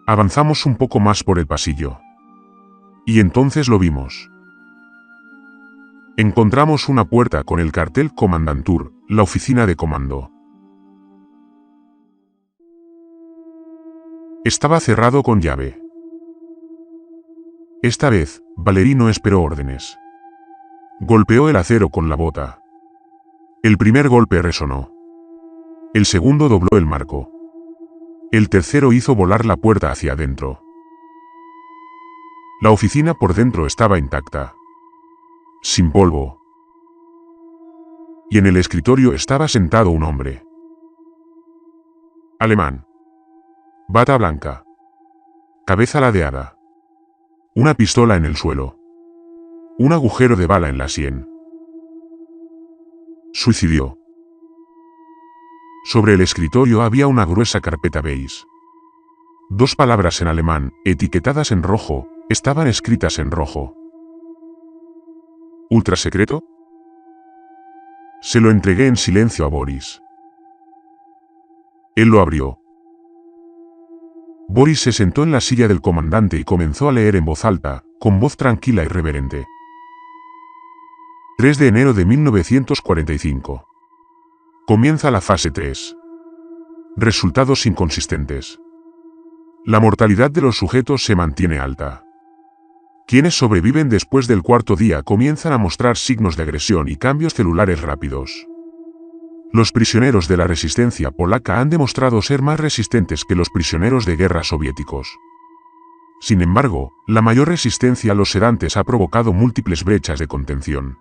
Avanzamos un poco más por el pasillo. Y entonces lo vimos. Encontramos una puerta con el cartel Kommandantur, la oficina de comando. Estaba cerrado con llave. Esta vez, Valery no esperó órdenes. Golpeó el acero con la bota. El primer golpe resonó. El segundo dobló el marco. El tercero hizo volar la puerta hacia adentro. La oficina por dentro estaba intacta. Sin polvo. Y en el escritorio estaba sentado un hombre. Alemán. Bata blanca. Cabeza ladeada. Una pistola en el suelo. Un agujero de bala en la sien. Suicidio. Sobre el escritorio había una gruesa carpeta beige. Dos palabras en alemán, etiquetadas en rojo, estaban escritas en rojo. ¿Ultrasecreto? Se lo entregué en silencio a Boris. Él lo abrió. Boris se sentó en la silla del comandante y comenzó a leer en voz alta, con voz tranquila y reverente. 3 de enero de 1945. Comienza la fase 3. Resultados inconsistentes. La mortalidad de los sujetos se mantiene alta. Quienes sobreviven después del cuarto día comienzan a mostrar signos de agresión y cambios celulares rápidos. Los prisioneros de la resistencia polaca han demostrado ser más resistentes que los prisioneros de guerra soviéticos. Sin embargo, la mayor resistencia a los sedantes ha provocado múltiples brechas de contención.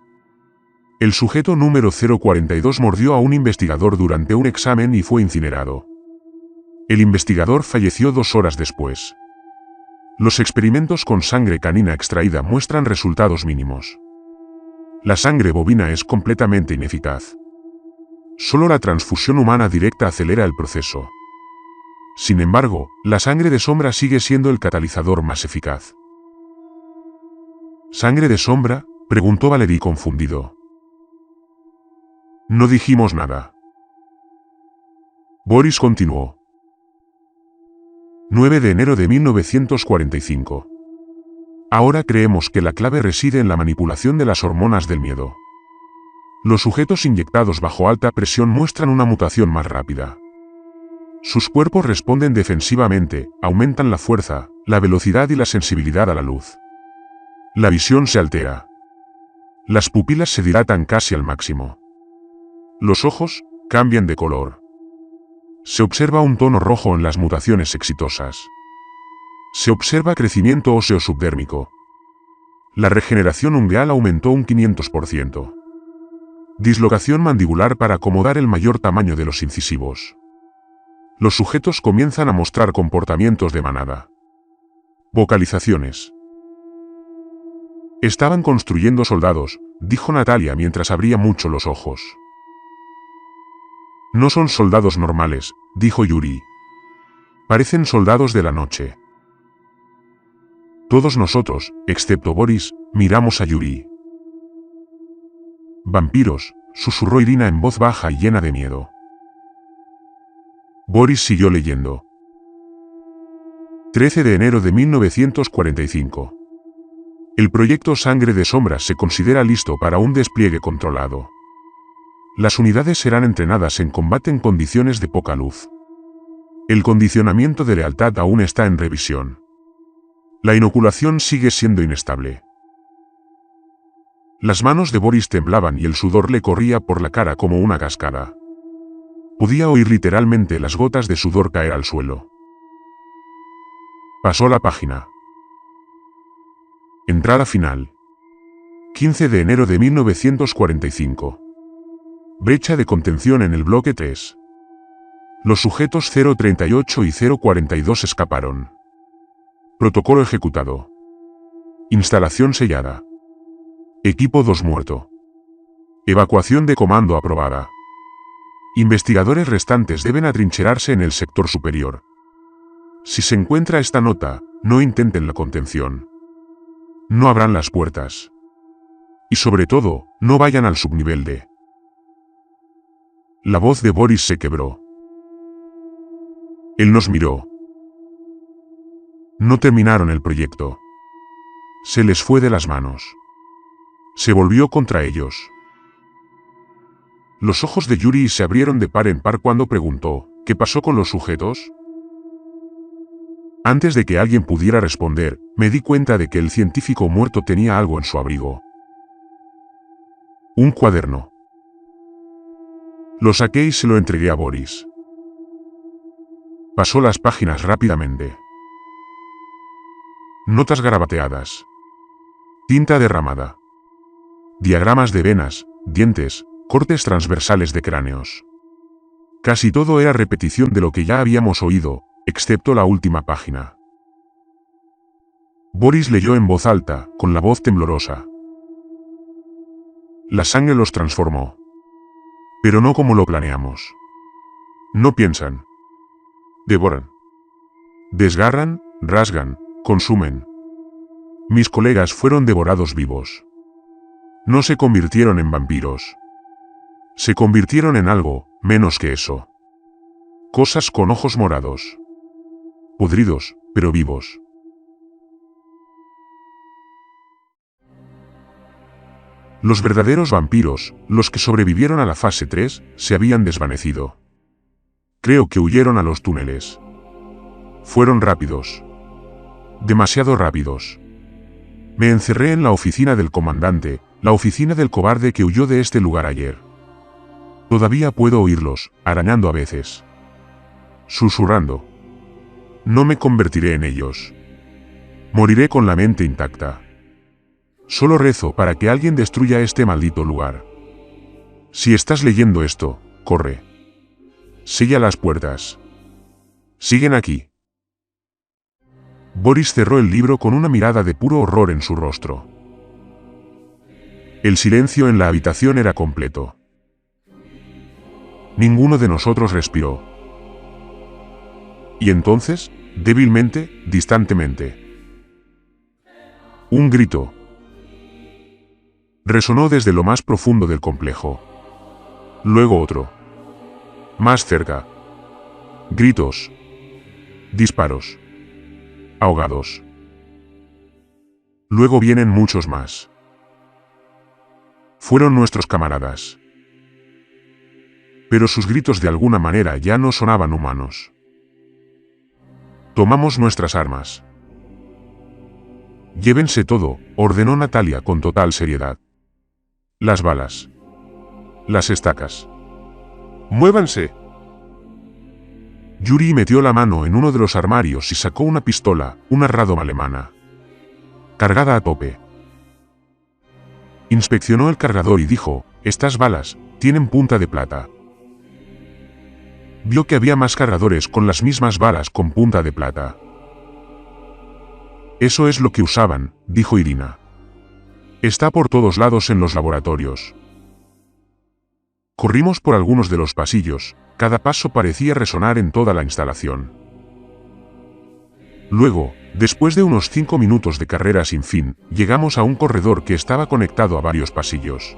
El sujeto número 042 mordió a un investigador durante un examen y fue incinerado. El investigador falleció 2 horas después. Los experimentos con sangre canina extraída muestran resultados mínimos. La sangre bovina es completamente ineficaz. Solo la transfusión humana directa acelera el proceso. Sin embargo, la sangre de sombra sigue siendo el catalizador más eficaz. ¿Sangre de sombra?, preguntó Valerie confundido. No dijimos nada. Boris continuó. 9 de enero de 1945. Ahora creemos que la clave reside en la manipulación de las hormonas del miedo. Los sujetos inyectados bajo alta presión muestran una mutación más rápida. Sus cuerpos responden defensivamente, aumentan la fuerza, la velocidad y la sensibilidad a la luz. La visión se altera. Las pupilas se dilatan casi al máximo. Los ojos cambian de color. Se observa un tono rojo en las mutaciones exitosas. Se observa crecimiento óseo subdérmico. La regeneración ungueal aumentó un 500%. Dislocación mandibular para acomodar el mayor tamaño de los incisivos. Los sujetos comienzan a mostrar comportamientos de manada. Vocalizaciones. Estaban construyendo soldados, dijo Natalia mientras abría mucho los ojos. No son soldados normales, dijo Yuri. Parecen soldados de la noche. Todos nosotros, excepto Boris, miramos a Yuri. Vampiros, susurró Irina en voz baja y llena de miedo. Boris siguió leyendo. 13 de enero de 1945. El proyecto Sangre de Sombras se considera listo para un despliegue controlado. Las unidades serán entrenadas en combate en condiciones de poca luz. El condicionamiento de lealtad aún está en revisión. La inoculación sigue siendo inestable. Las manos de Boris temblaban y el sudor le corría por la cara como una cascada. Podía oír literalmente las gotas de sudor caer al suelo. Pasó la página. Entrada final. 15 de enero de 1945. Brecha de contención en el bloque 3. Los sujetos 038 y 042 escaparon. Protocolo ejecutado. Instalación sellada. Equipo 2 muerto. Evacuación de comando aprobada. Investigadores restantes deben atrincherarse en el sector superior. Si se encuentra esta nota, no intenten la contención. No abran las puertas. Y sobre todo, no vayan al subnivel D. La voz de Boris se quebró. Él nos miró. No terminaron el proyecto. Se les fue de las manos. Se volvió contra ellos. Los ojos de Yuri se abrieron de par en par cuando preguntó, ¿qué pasó con los sujetos? Antes de que alguien pudiera responder, me di cuenta de que el científico muerto tenía algo en su abrigo. Un cuaderno. Lo saqué y se lo entregué a Boris. Pasó las páginas rápidamente. Notas garabateadas. Tinta derramada. Diagramas de venas, dientes, cortes transversales de cráneos. Casi todo era repetición de lo que ya habíamos oído, excepto la última página. Boris leyó en voz alta, con la voz temblorosa. La sangre los transformó. Pero no como lo planeamos. No piensan. Devoran. Desgarran, rasgan, consumen. Mis colegas fueron devorados vivos. No se convirtieron en vampiros. Se convirtieron en algo, menos que eso. Cosas con ojos morados. Podridos, pero vivos. Los verdaderos vampiros, los que sobrevivieron a la fase 3, se habían desvanecido. Creo que huyeron a los túneles. Fueron rápidos. Demasiado rápidos. Me encerré en la oficina del comandante, la oficina del cobarde que huyó de este lugar ayer. Todavía puedo oírlos, arañando a veces. Susurrando. No me convertiré en ellos. Moriré con la mente intacta. Solo rezo para que alguien destruya este maldito lugar. Si estás leyendo esto, corre. Sella las puertas. Siguen aquí. Boris cerró el libro con una mirada de puro horror en su rostro. El silencio en la habitación era completo. Ninguno de nosotros respiró. Y entonces, débilmente, distantemente, un grito resonó desde lo más profundo del complejo. Luego otro. Más cerca. Gritos. Disparos. Ahogados. Luego vienen muchos más. Fueron nuestros camaradas. Pero sus gritos de alguna manera ya no sonaban humanos. Tomamos nuestras armas. Llévense todo, ordenó Natalia con total seriedad. Las balas. Las estacas. ¡Muévanse! Yuri metió la mano en uno de los armarios y sacó una pistola, una Radom alemana. Cargada a tope. Inspeccionó el cargador y dijo, estas balas tienen punta de plata. Vio que había más cargadores con las mismas balas con punta de plata. Eso es lo que usaban, dijo Irina. Está por todos lados en los laboratorios. Corrimos por algunos de los pasillos, cada paso parecía resonar en toda la instalación. Luego, después de unos 5 minutos de carrera sin fin, llegamos a un corredor que estaba conectado a varios pasillos.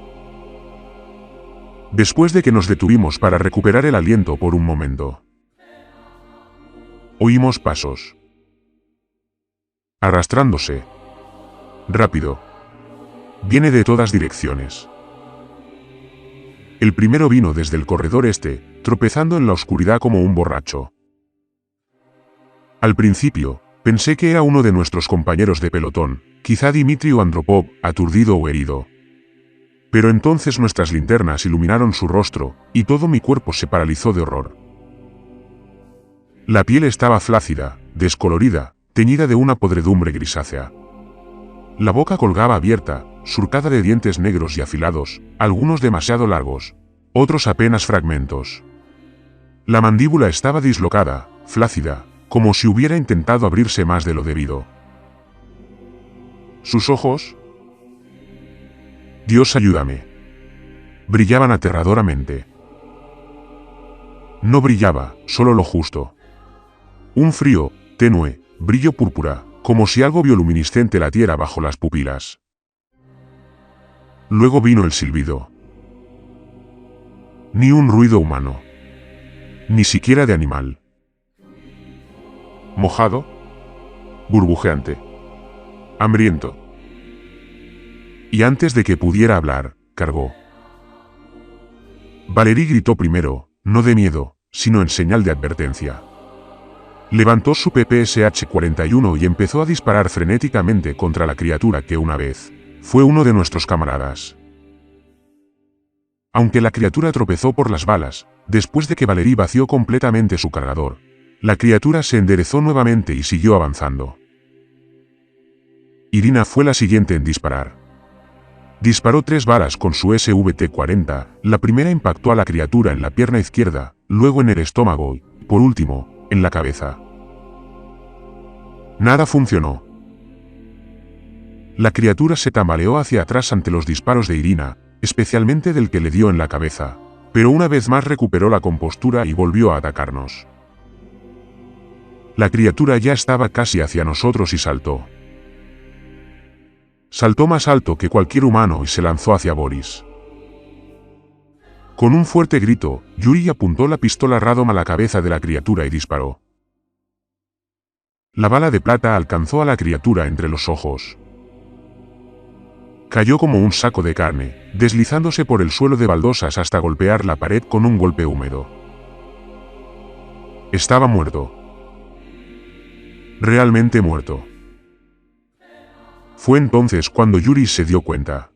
Después de que nos detuvimos para recuperar el aliento por un momento, oímos pasos. Arrastrándose. Rápido. Viene de todas direcciones. El primero vino desde el corredor este, tropezando en la oscuridad como un borracho. Al principio, pensé que era uno de nuestros compañeros de pelotón, quizá Dmitri o Andropov, aturdido o herido. Pero entonces nuestras linternas iluminaron su rostro, y todo mi cuerpo se paralizó de horror. La piel estaba flácida, descolorida, teñida de una podredumbre grisácea. La boca colgaba abierta, surcada de dientes negros y afilados, algunos demasiado largos, otros apenas fragmentos. La mandíbula estaba dislocada, flácida, como si hubiera intentado abrirse más de lo debido. Sus ojos, Dios ayúdame, brillaban aterradoramente. No brillaba, solo lo justo. Un frío, tenue, brillo púrpura, como si algo bioluminiscente latiera bajo las pupilas. Luego vino el silbido. Ni un ruido humano. Ni siquiera de animal. Mojado. Burbujeante. Hambriento. Y antes de que pudiera hablar, cargó. Valery gritó primero, no de miedo, sino en señal de advertencia. Levantó su PPSH-41 y empezó a disparar frenéticamente contra la criatura que una vez fue uno de nuestros camaradas. Aunque la criatura tropezó por las balas, después de que Valery vació completamente su cargador, la criatura se enderezó nuevamente y siguió avanzando. Irina fue la siguiente en disparar. Disparó 3 balas con su SVT-40, la primera impactó a la criatura en la pierna izquierda, luego en el estómago y, por último, en la cabeza. Nada funcionó. La criatura se tambaleó hacia atrás ante los disparos de Irina, especialmente del que le dio en la cabeza, pero una vez más recuperó la compostura y volvió a atacarnos. La criatura ya estaba casi hacia nosotros y saltó. Saltó más alto que cualquier humano y se lanzó hacia Boris. Con un fuerte grito, Yuri apuntó la pistola Radom a la cabeza de la criatura y disparó. La bala de plata alcanzó a la criatura entre los ojos. Cayó como un saco de carne, deslizándose por el suelo de baldosas hasta golpear la pared con un golpe húmedo. Estaba muerto. Realmente muerto. Fue entonces cuando Yuri se dio cuenta.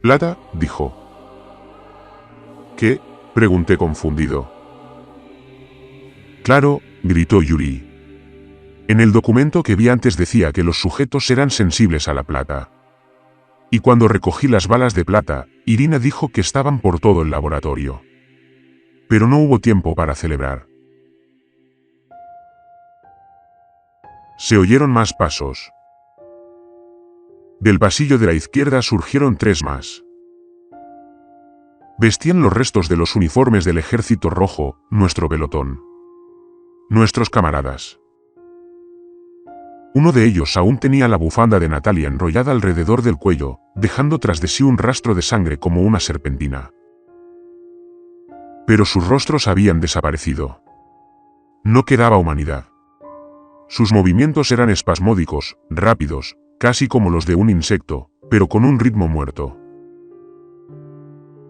«¿Plata?», dijo. «¿Qué?», pregunté confundido. «Claro», gritó Yuri. «En el documento que vi antes decía que los sujetos eran sensibles a la plata. Y cuando recogí las balas de plata, Irina dijo que estaban por todo el laboratorio. Pero no hubo tiempo para celebrar». Se oyeron más pasos. Del pasillo de la izquierda surgieron 3 más. Vestían los restos de los uniformes del Ejército Rojo, nuestro pelotón. Nuestros camaradas. Uno de ellos aún tenía la bufanda de Natalia enrollada alrededor del cuello, dejando tras de sí un rastro de sangre como una serpentina. Pero sus rostros habían desaparecido. No quedaba humanidad. Sus movimientos eran espasmódicos, rápidos, casi como los de un insecto, pero con un ritmo muerto.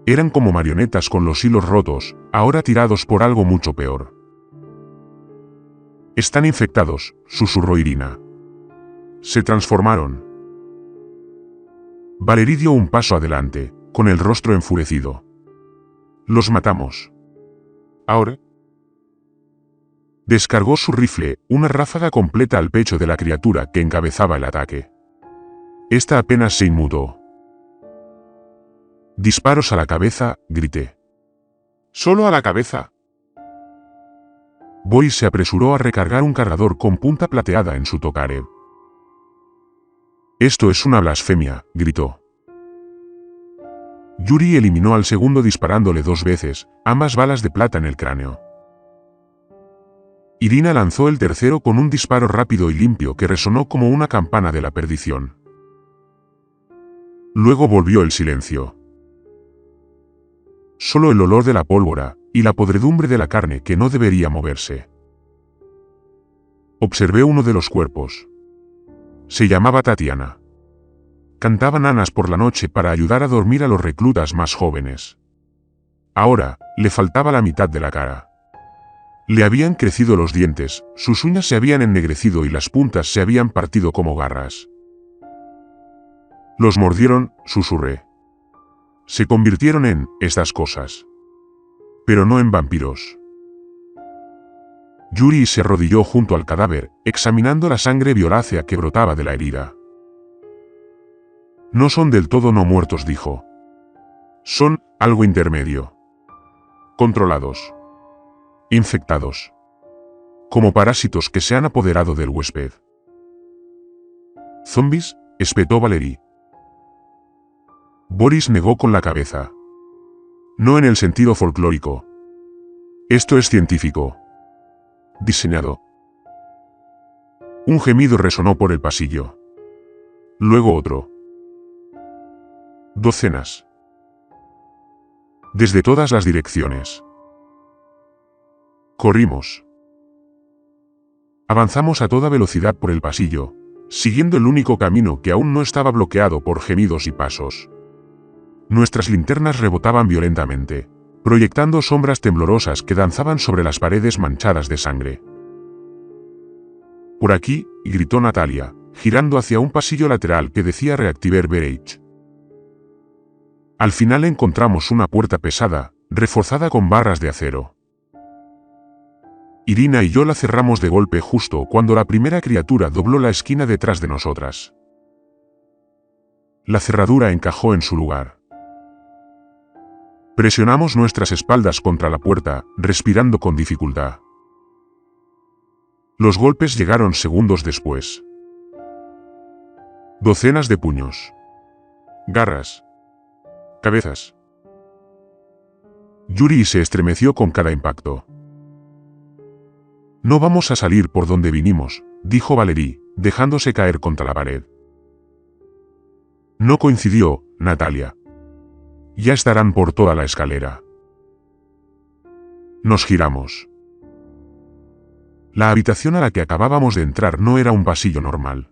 Eran como marionetas con los hilos rotos, ahora tirados por algo mucho peor. Están infectados, susurró Irina. Se transformaron. Valerie dio un paso adelante, con el rostro enfurecido. Los matamos. ¿Ahora? Descargó su rifle, una ráfaga completa al pecho de la criatura que encabezaba el ataque. Esta apenas se inmutó. Disparos a la cabeza, grité. ¿Solo a la cabeza? Boris se apresuró a recargar un cargador con punta plateada en su Tokarev. Esto es una blasfemia, gritó. Yuri eliminó al segundo disparándole 2 veces, ambas balas de plata en el cráneo. Irina lanzó el tercero con un disparo rápido y limpio que resonó como una campana de la perdición. Luego volvió el silencio. Solo el olor de la pólvora, y la podredumbre de la carne que no debería moverse. Observé uno de los cuerpos. Se llamaba Tatiana. Cantaba nanas por la noche para ayudar a dormir a los reclutas más jóvenes. Ahora, le faltaba la mitad de la cara. Le habían crecido los dientes, sus uñas se habían ennegrecido y las puntas se habían partido como garras. Los mordieron, susurré. Se convirtieron en estas cosas. Pero no en vampiros. Yuri se arrodilló junto al cadáver, examinando la sangre violácea que brotaba de la herida. No son del todo no muertos, dijo. Son algo intermedio. Controlados. Infectados. Como parásitos que se han apoderado del huésped. ¿Zombies?, espetó Valerie. Boris negó con la cabeza. No en el sentido folclórico. Esto es científico. Diseñado. Un gemido resonó por el pasillo. Luego otro. Docenas. Desde todas las direcciones. Corrimos. Avanzamos a toda velocidad por el pasillo, siguiendo el único camino que aún no estaba bloqueado por gemidos y pasos. Nuestras linternas rebotaban violentamente, proyectando sombras temblorosas que danzaban sobre las paredes manchadas de sangre. Por aquí, gritó Natalia, girando hacia un pasillo lateral que decía Reactiver Bereich. Al final encontramos una puerta pesada, reforzada con barras de acero. Irina y yo la cerramos de golpe justo cuando la primera criatura dobló la esquina detrás de nosotras. La cerradura encajó en su lugar. Presionamos nuestras espaldas contra la puerta, respirando con dificultad. Los golpes llegaron segundos después. Docenas de puños. Garras. Cabezas. Yuri se estremeció con cada impacto. No vamos a salir por donde vinimos, dijo Valerie, dejándose caer contra la pared. No coincidió, Natalia. Ya estarán por toda la escalera. Nos giramos. La habitación a la que acabábamos de entrar no era un pasillo normal.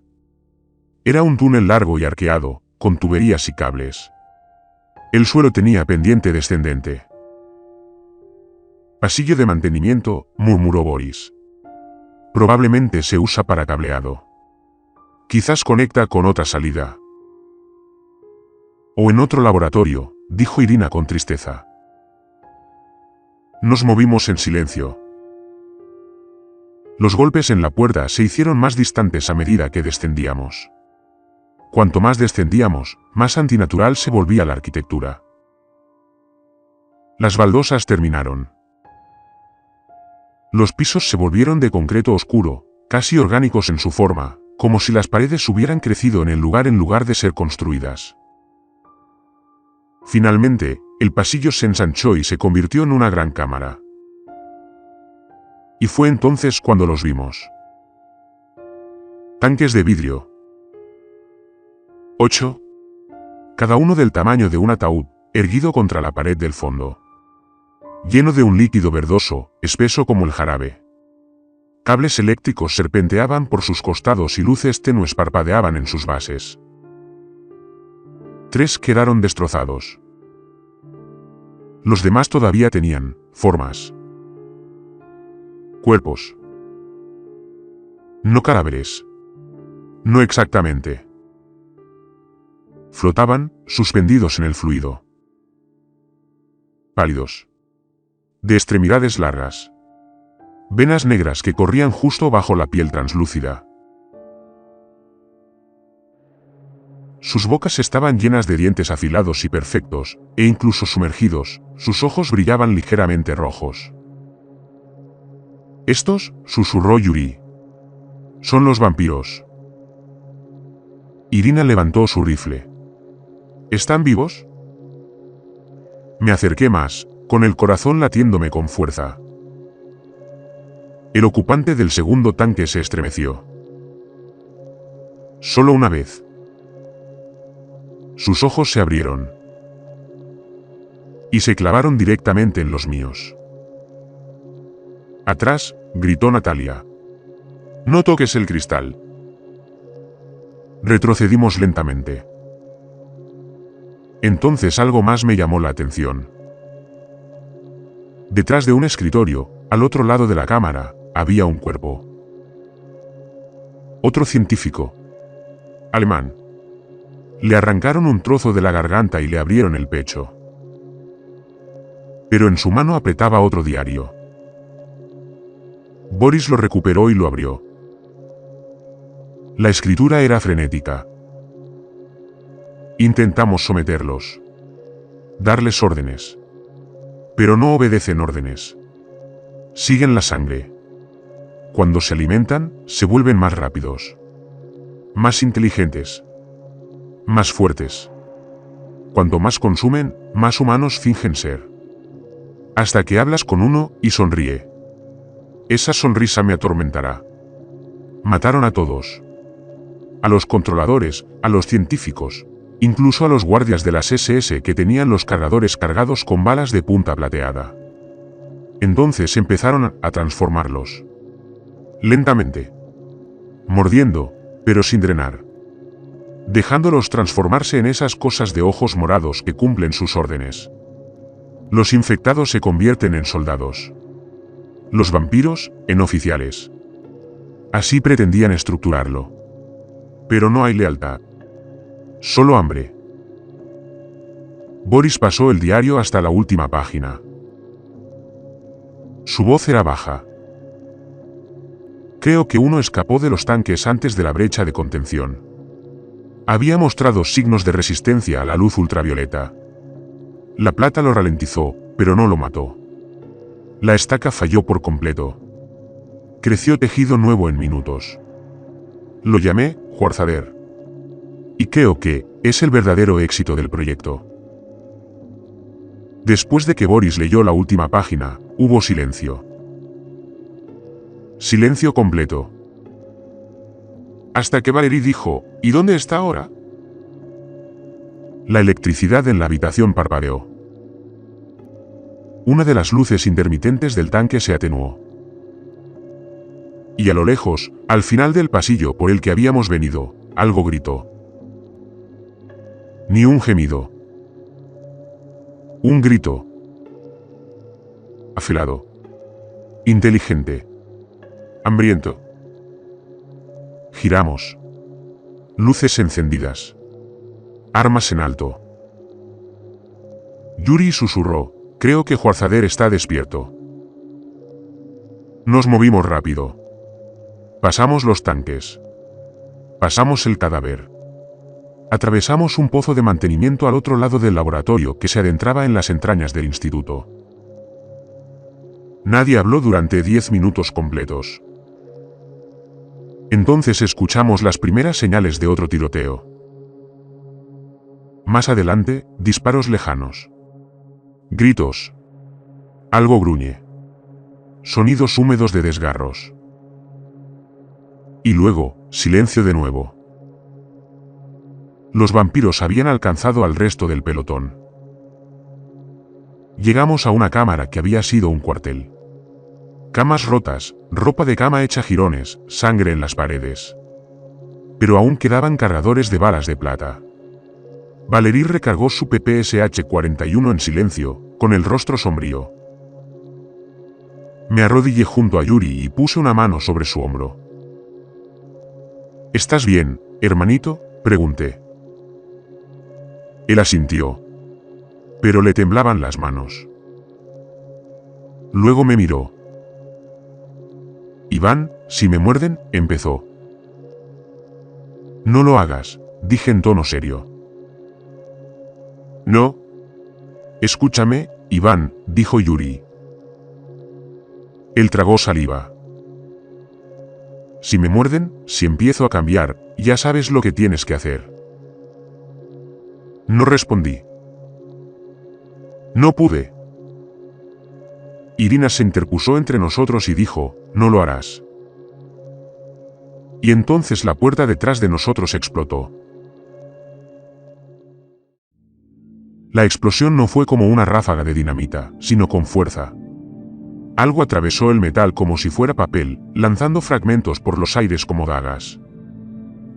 Era un túnel largo y arqueado, con tuberías y cables. El suelo tenía pendiente descendente. Pasillo de mantenimiento, murmuró Boris. Probablemente se usa para cableado. Quizás conecta con otra salida. O en otro laboratorio, dijo Irina con tristeza. Nos movimos en silencio. Los golpes en la puerta se hicieron más distantes a medida que descendíamos. Cuanto más descendíamos, más antinatural se volvía la arquitectura. Las baldosas terminaron. Los pisos se volvieron de concreto oscuro, casi orgánicos en su forma, como si las paredes hubieran crecido en lugar de ser construidas. Finalmente, el pasillo se ensanchó y se convirtió en una gran cámara. y fue entonces cuando los vimos. Tanques de vidrio. 8. Cada uno del tamaño de un ataúd, erguido contra la pared del fondo. Lleno de un líquido verdoso, espeso como el jarabe. Cables eléctricos serpenteaban por sus costados y luces tenues parpadeaban en sus bases. 3 quedaron destrozados. Los demás todavía tenían formas. Cuerpos. No cadáveres. No exactamente. Flotaban, suspendidos en el fluido. Pálidos. De extremidades largas. Venas negras que corrían justo bajo la piel translúcida. Sus bocas estaban llenas de dientes afilados y perfectos, e incluso sumergidos, sus ojos brillaban ligeramente rojos. «Estos», susurró Yuri. «Son los vampiros». Irina levantó su rifle. «¿Están vivos?» Me acerqué más, con el corazón latiéndome con fuerza. El ocupante del segundo tanque se estremeció. Solo una vez. Sus ojos se abrieron. Y se clavaron directamente en los míos. «Atrás», gritó Natalia. «No toques el cristal». Retrocedimos lentamente. Entonces algo más me llamó la atención. Detrás de un escritorio, al otro lado de la cámara, había un cuerpo. Otro científico. Alemán. Le arrancaron un trozo de la garganta y le abrieron el pecho. Pero en su mano apretaba otro diario. Boris lo recuperó y lo abrió. La escritura era frenética. Intentamos someterlos. Darles órdenes. Pero no obedecen órdenes. Siguen la sangre. Cuando se alimentan, se vuelven más rápidos. Más inteligentes. Más fuertes. Cuanto más consumen, más humanos fingen ser. Hasta que hablas con uno y sonríe. Esa sonrisa me atormentará. Mataron a todos. A los controladores, a los científicos, incluso a los guardias de las SS que tenían los cargadores cargados con balas de punta plateada. Entonces empezaron a transformarlos. Lentamente. Mordiendo, pero sin drenar. Dejándolos transformarse en esas cosas de ojos morados que cumplen sus órdenes. Los infectados se convierten en soldados. Los vampiros, en oficiales. Así pretendían estructurarlo. Pero no hay lealtad. Solo hambre. Boris pasó el diario hasta la última página. Su voz era baja. Creo que uno escapó de los tanques antes de la brecha de contención. Había mostrado signos de resistencia a la luz ultravioleta. La plata lo ralentizó, pero no lo mató. La estaca falló por completo. Creció tejido nuevo en minutos. Lo llamé Schwarzenegger. Y creo que es el verdadero éxito del proyecto. Después de que Boris leyó la última página, hubo silencio. Silencio completo. Hasta que Valerie dijo, ¿y dónde está ahora? La electricidad en la habitación parpadeó. Una de las luces intermitentes del tanque se atenuó. Y a lo lejos, al final del pasillo por el que habíamos venido, algo gritó. Ni un gemido. Un grito. Afilado. Inteligente. Hambriento. Giramos. Luces encendidas. Armas en alto. Yuri susurró, creo que Schwarzenegger está despierto. Nos movimos rápido. Pasamos los tanques. Pasamos el cadáver. Atravesamos un pozo de mantenimiento al otro lado del laboratorio que se adentraba en las entrañas del instituto. Nadie habló durante 10 minutos completos. Entonces escuchamos las primeras señales de otro tiroteo. Más adelante, disparos lejanos. Gritos. Algo gruñe. sonidos húmedos de desgarros. Y luego, silencio de nuevo. Los vampiros habían alcanzado al resto del pelotón. Llegamos a una cámara que había sido un cuartel. Camas rotas, ropa de cama hecha jirones, sangre en las paredes. Pero aún quedaban cargadores de balas de plata. Valerie recargó su PPSH-41 en silencio, con el rostro sombrío. Me arrodillé junto a Yuri y puse una mano sobre su hombro. ¿Estás bien, hermanito?, pregunté. Él asintió. Pero le temblaban las manos. Luego me miró. Iván, si me muerden, empezó. No lo hagas, dije en tono serio. No. Escúchame, Iván, dijo Yuri. Él tragó saliva. Si me muerden, si empiezo a cambiar, ya sabes lo que tienes que hacer. No respondí. No pude. Irina se interpuso entre nosotros y dijo, no lo harás. Y entonces la puerta detrás de nosotros explotó. La explosión no fue como una ráfaga de dinamita, sino con fuerza. Algo atravesó el metal como si fuera papel, lanzando fragmentos por los aires como dagas.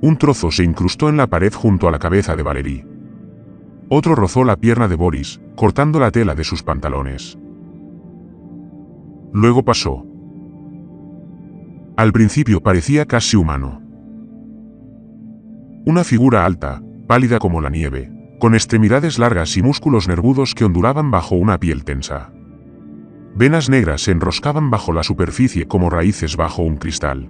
Un trozo se incrustó en la pared junto a la cabeza de Valerie. Otro rozó la pierna de Boris, cortando la tela de sus pantalones. Luego pasó. Al principio parecía casi humano. Una figura alta, pálida como la nieve, con extremidades largas y músculos nervudos que ondulaban bajo una piel tensa. Venas negras se enroscaban bajo la superficie como raíces bajo un cristal.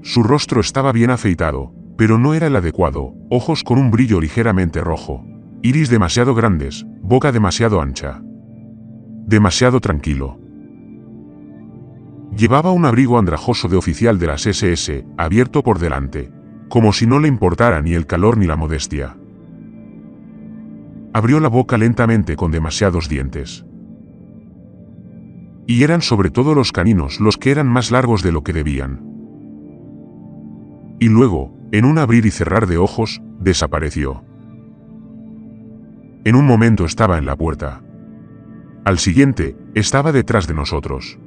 Su rostro estaba bien afeitado, pero no era el adecuado, ojos con un brillo ligeramente rojo, iris demasiado grandes, boca demasiado ancha. Demasiado tranquilo. Llevaba un abrigo andrajoso de oficial de las SS, abierto por delante, como si no le importara ni el calor ni la modestia. Abrió la boca lentamente con demasiados dientes. Y eran sobre todo los caninos los que eran más largos de lo que debían. Y luego, en un abrir y cerrar de ojos, desapareció. En un momento estaba en la puerta. Al siguiente, estaba detrás de nosotros.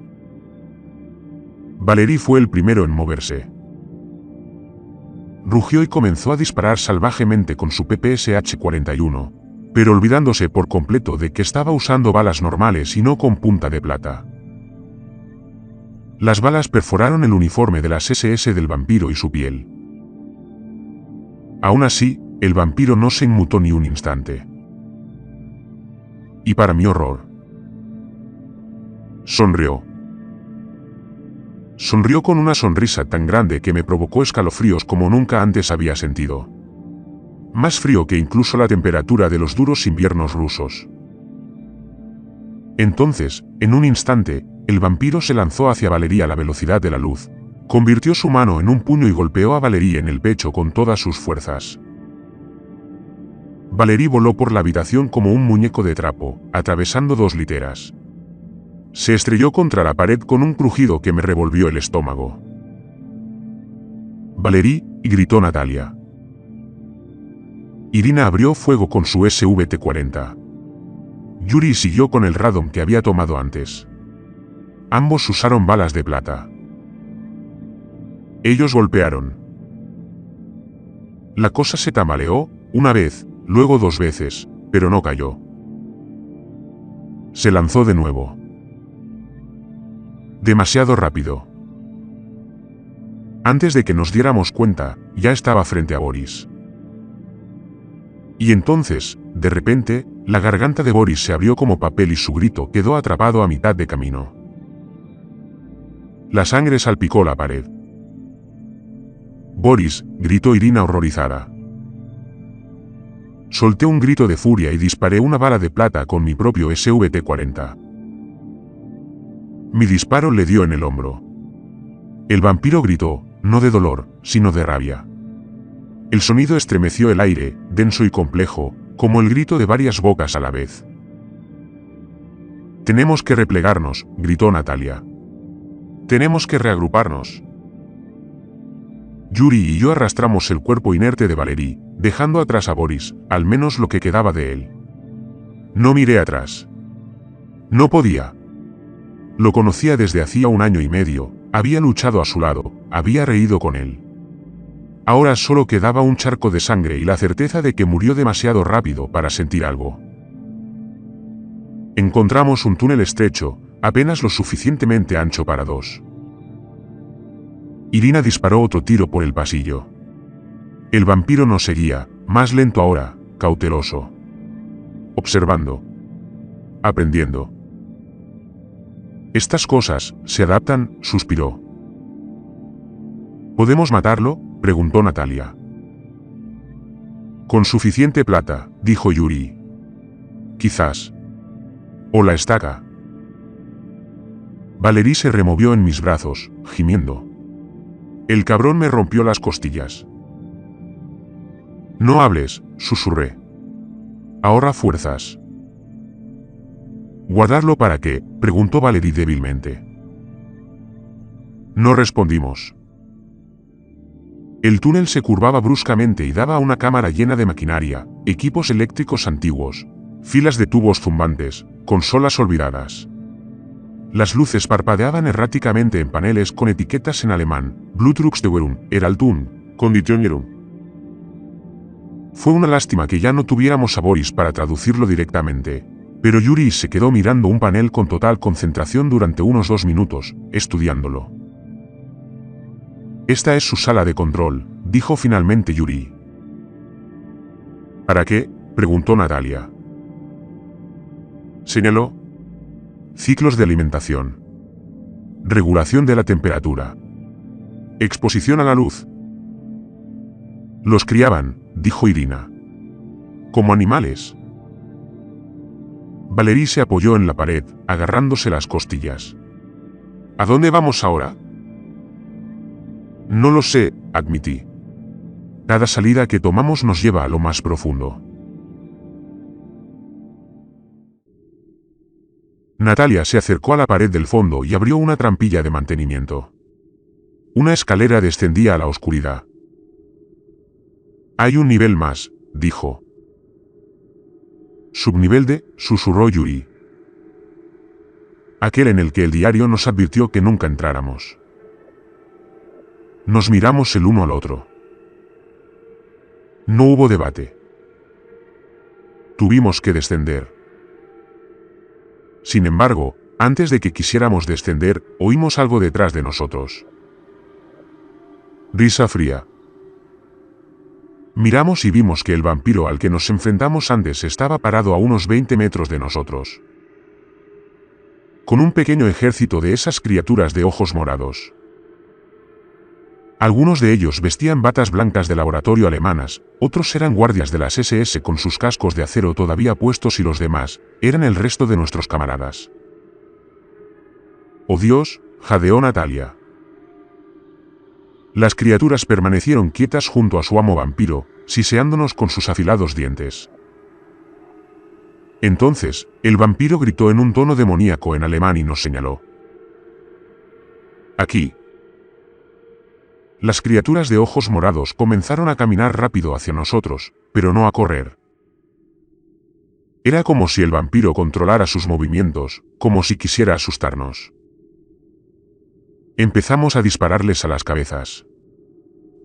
Valerie fue el primero en moverse. Rugió y comenzó a disparar salvajemente con su PPSH-41, pero olvidándose por completo de que estaba usando balas normales y no con punta de plata. Las balas perforaron el uniforme de las SS del vampiro y su piel. Aún así, el vampiro no se inmutó ni un instante. Y para mi horror, sonrió. Sonrió con una sonrisa tan grande que me provocó escalofríos como nunca antes había sentido. Más frío que incluso la temperatura de los duros inviernos rusos. Entonces, en un instante, el vampiro se lanzó hacia Valerie a la velocidad de la luz, convirtió su mano en un puño y golpeó a Valerie en el pecho con todas sus fuerzas. Valerie voló por la habitación como un muñeco de trapo, atravesando 2 literas. Se estrelló contra la pared con un crujido que me revolvió el estómago. Valerie, gritó Natalia. Irina abrió fuego con su SVT-40. Yuri siguió con el radom que había tomado antes. Ambos usaron balas de plata. Ellos golpearon. La cosa se tambaleó, una vez, luego 2 veces, pero no cayó. Se lanzó de nuevo. Demasiado rápido. Antes de que nos diéramos cuenta, ya estaba frente a Boris. Y entonces, de repente, la garganta de Boris se abrió como papel y su grito quedó atrapado a mitad de camino. La sangre salpicó la pared. Boris, gritó Irina horrorizada. Solté un grito de furia y disparé una bala de plata con mi propio SVT-40. Mi disparo le dio en el hombro. El vampiro gritó, no de dolor, sino de rabia. El sonido estremeció el aire, denso y complejo, como el grito de varias bocas a la vez. Tenemos que replegarnos, gritó Natalia. Tenemos que reagruparnos. Yuri y yo arrastramos el cuerpo inerte de Valery, dejando atrás a Boris, al menos lo que quedaba de él. No miré atrás. No podía. Lo conocía desde hacía 1 año y medio, había luchado a su lado, había reído con él. Ahora solo quedaba un charco de sangre y la certeza de que murió demasiado rápido para sentir algo. Encontramos un túnel estrecho, apenas lo suficientemente ancho para 2. Irina disparó otro tiro por el pasillo. El vampiro nos seguía, más lento ahora, cauteloso. Observando. Aprendiendo. Estas cosas se adaptan, suspiró. ¿Podemos matarlo?, preguntó Natalia. Con suficiente plata, dijo Yuri. Quizás. O la estaca. Valery se removió en mis brazos, gimiendo. El cabrón me rompió las costillas. No hables, susurré. Ahorra fuerzas. ¿Guardarlo para qué?, preguntó Valery débilmente. No respondimos. El túnel se curvaba bruscamente y daba a una cámara llena de maquinaria, equipos eléctricos antiguos, filas de tubos zumbantes, consolas olvidadas. Las luces parpadeaban erráticamente en paneles con etiquetas en alemán: Blutdruckssteuerung, Erhaltung, Konditionierung. Fue una lástima que ya no tuviéramos a Boris para traducirlo directamente, pero Yuri se quedó mirando un panel con total concentración durante unos 2 minutos, estudiándolo. Esta es su sala de control, dijo finalmente Yuri. ¿Para qué?, preguntó Natalia. Señaló. Ciclos de alimentación. Regulación de la temperatura. Exposición a la luz. Los criaban, dijo Irina. Como animales. Valery se apoyó en la pared, agarrándose las costillas. ¿A dónde vamos ahora? No lo sé, admití. Cada salida que tomamos nos lleva a lo más profundo. Natalia se acercó a la pared del fondo y abrió una trampilla de mantenimiento. Una escalera descendía a la oscuridad. Hay un nivel más, dijo. Subnivel de, susurró Yuri. Aquel en el que el diario nos advirtió que nunca entráramos. Nos miramos el uno al otro. No hubo debate. Tuvimos que descender. Sin embargo, antes de que quisiéramos descender, oímos algo detrás de nosotros. Risa fría. Miramos y vimos que el vampiro al que nos enfrentamos antes estaba parado a unos 20 metros de nosotros. Con un pequeño ejército de esas criaturas de ojos morados. Algunos de ellos vestían batas blancas de laboratorio alemanas, otros eran guardias de las SS con sus cascos de acero todavía puestos y los demás eran el resto de nuestros camaradas. ¡Oh Dios!, jadeó Natalia. Las criaturas permanecieron quietas junto a su amo vampiro, siseándonos con sus afilados dientes. Entonces, el vampiro gritó en un tono demoníaco en alemán y nos señaló. Aquí. Las criaturas de ojos morados comenzaron a caminar rápido hacia nosotros, pero no a correr. Era como si el vampiro controlara sus movimientos, como si quisiera asustarnos. Empezamos a dispararles a las cabezas.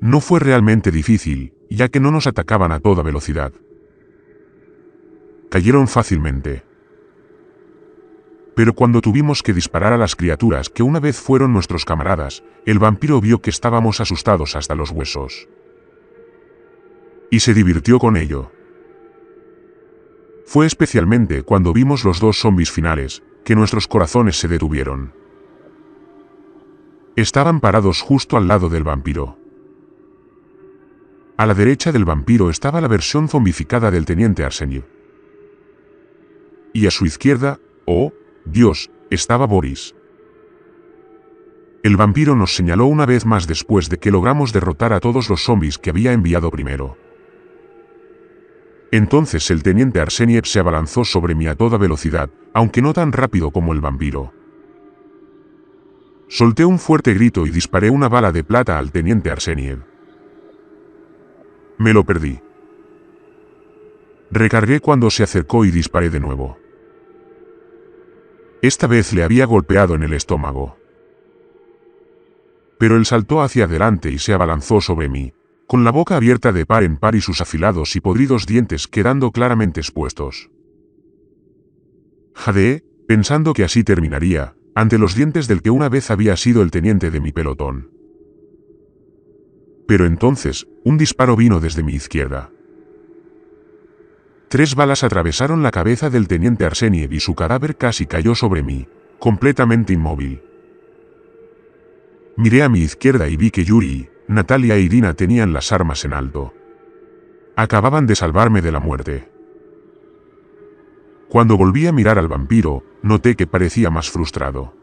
No fue realmente difícil, ya que no nos atacaban a toda velocidad. Cayeron fácilmente. Pero cuando tuvimos que disparar a las criaturas que una vez fueron nuestros camaradas, el vampiro vio que estábamos asustados hasta los huesos. Y se divirtió con ello. Fue especialmente cuando vimos los 2 zombis finales, que nuestros corazones se detuvieron. Estaban parados justo al lado del vampiro. A la derecha del vampiro estaba la versión zombificada del teniente Arseniev. Y a su izquierda, oh Dios, estaba Boris. El vampiro nos señaló una vez más después de que logramos derrotar a todos los zombies que había enviado primero. Entonces el teniente Arseniev se abalanzó sobre mí a toda velocidad, aunque no tan rápido como el vampiro. Solté un fuerte grito y disparé una bala de plata al teniente Arseniev. Me lo perdí. Recargué cuando se acercó y disparé de nuevo. Esta vez le había golpeado en el estómago. Pero él saltó hacia adelante y se abalanzó sobre mí, con la boca abierta de par en par y sus afilados y podridos dientes quedando claramente expuestos. Jadeé, pensando que así terminaría, ante los dientes del que una vez había sido el teniente de mi pelotón. Pero entonces, un disparo vino desde mi izquierda. 3 balas atravesaron la cabeza del teniente Arseniev y su cadáver casi cayó sobre mí, completamente inmóvil. Miré a mi izquierda y vi que Yuri, Natalia e Irina tenían las armas en alto. Acababan de salvarme de la muerte. Cuando volví a mirar al vampiro, noté que parecía más frustrado.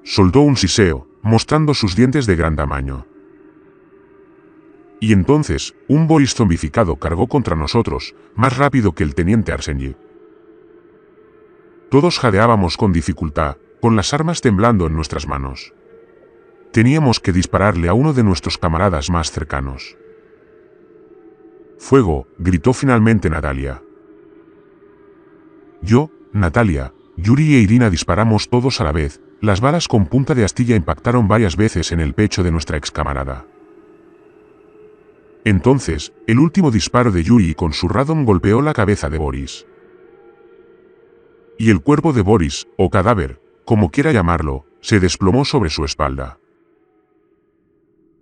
Soltó un siseo, mostrando sus dientes de gran tamaño. Y entonces, un Boris zombificado cargó contra nosotros, más rápido que el teniente Arseniev. Todos jadeábamos con dificultad, con las armas temblando en nuestras manos. Teníamos que dispararle a uno de nuestros camaradas más cercanos. ¡Fuego!, gritó finalmente Natalia. Yo, Natalia, Yuri e Irina disparamos todos a la vez. Las balas con punta de astilla impactaron varias veces en el pecho de nuestra excamarada. Entonces, el último disparo de Yuri con su radom golpeó la cabeza de Boris. Y el cuerpo de Boris, o cadáver, como quiera llamarlo, se desplomó sobre su espalda.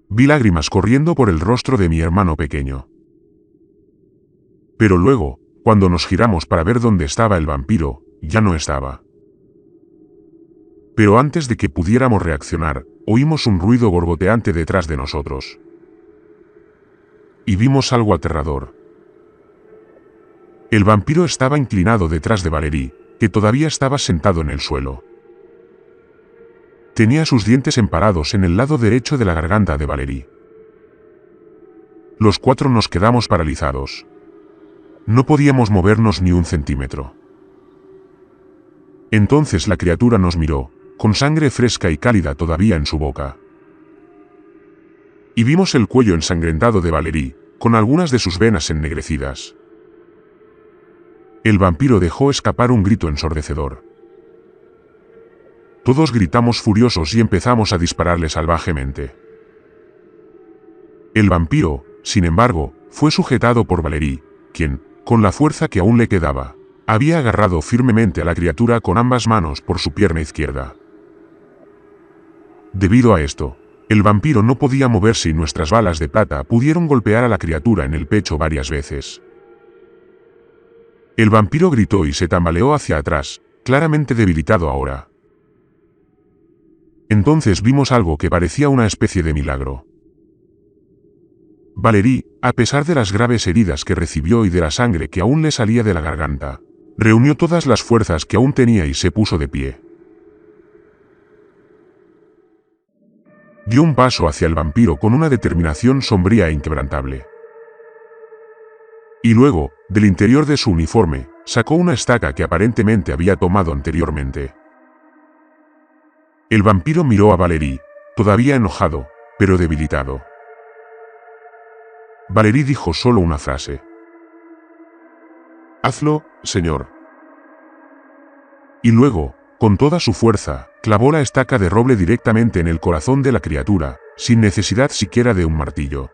Vi lágrimas corriendo por el rostro de mi hermano pequeño. Pero luego, cuando nos giramos para ver dónde estaba el vampiro, ya no estaba. Pero antes de que pudiéramos reaccionar, oímos un ruido borboteante detrás de nosotros. Y vimos algo aterrador. El vampiro estaba inclinado detrás de Valerie, que todavía estaba sentado en el suelo. Tenía sus dientes emparados en el lado derecho de la garganta de Valerie. Los 4 nos quedamos paralizados. No podíamos movernos ni un centímetro. Entonces la criatura nos miró, con sangre fresca y cálida todavía en su boca. Y vimos el cuello ensangrentado de Valerie, con algunas de sus venas ennegrecidas. El vampiro dejó escapar un grito ensordecedor. Todos gritamos furiosos y empezamos a dispararle salvajemente. El vampiro, sin embargo, fue sujetado por Valerie, quien, con la fuerza que aún le quedaba, había agarrado firmemente a la criatura con ambas manos por su pierna izquierda. Debido a esto, el vampiro no podía moverse y nuestras balas de plata pudieron golpear a la criatura en el pecho varias veces. El vampiro gritó y se tambaleó hacia atrás, claramente debilitado ahora. Entonces vimos algo que parecía una especie de milagro. Valerie, a pesar de las graves heridas que recibió y de la sangre que aún le salía de la garganta, reunió todas las fuerzas que aún tenía y se puso de pie. Dio un paso hacia el vampiro con una determinación sombría e inquebrantable. Y luego, del interior de su uniforme, sacó una estaca que aparentemente había tomado anteriormente. El vampiro miró a Valerie, todavía enojado, pero debilitado. Valerie dijo solo una frase. «Hazlo, señor». Y luego, con toda su fuerza, clavó la estaca de roble directamente en el corazón de la criatura, sin necesidad siquiera de un martillo.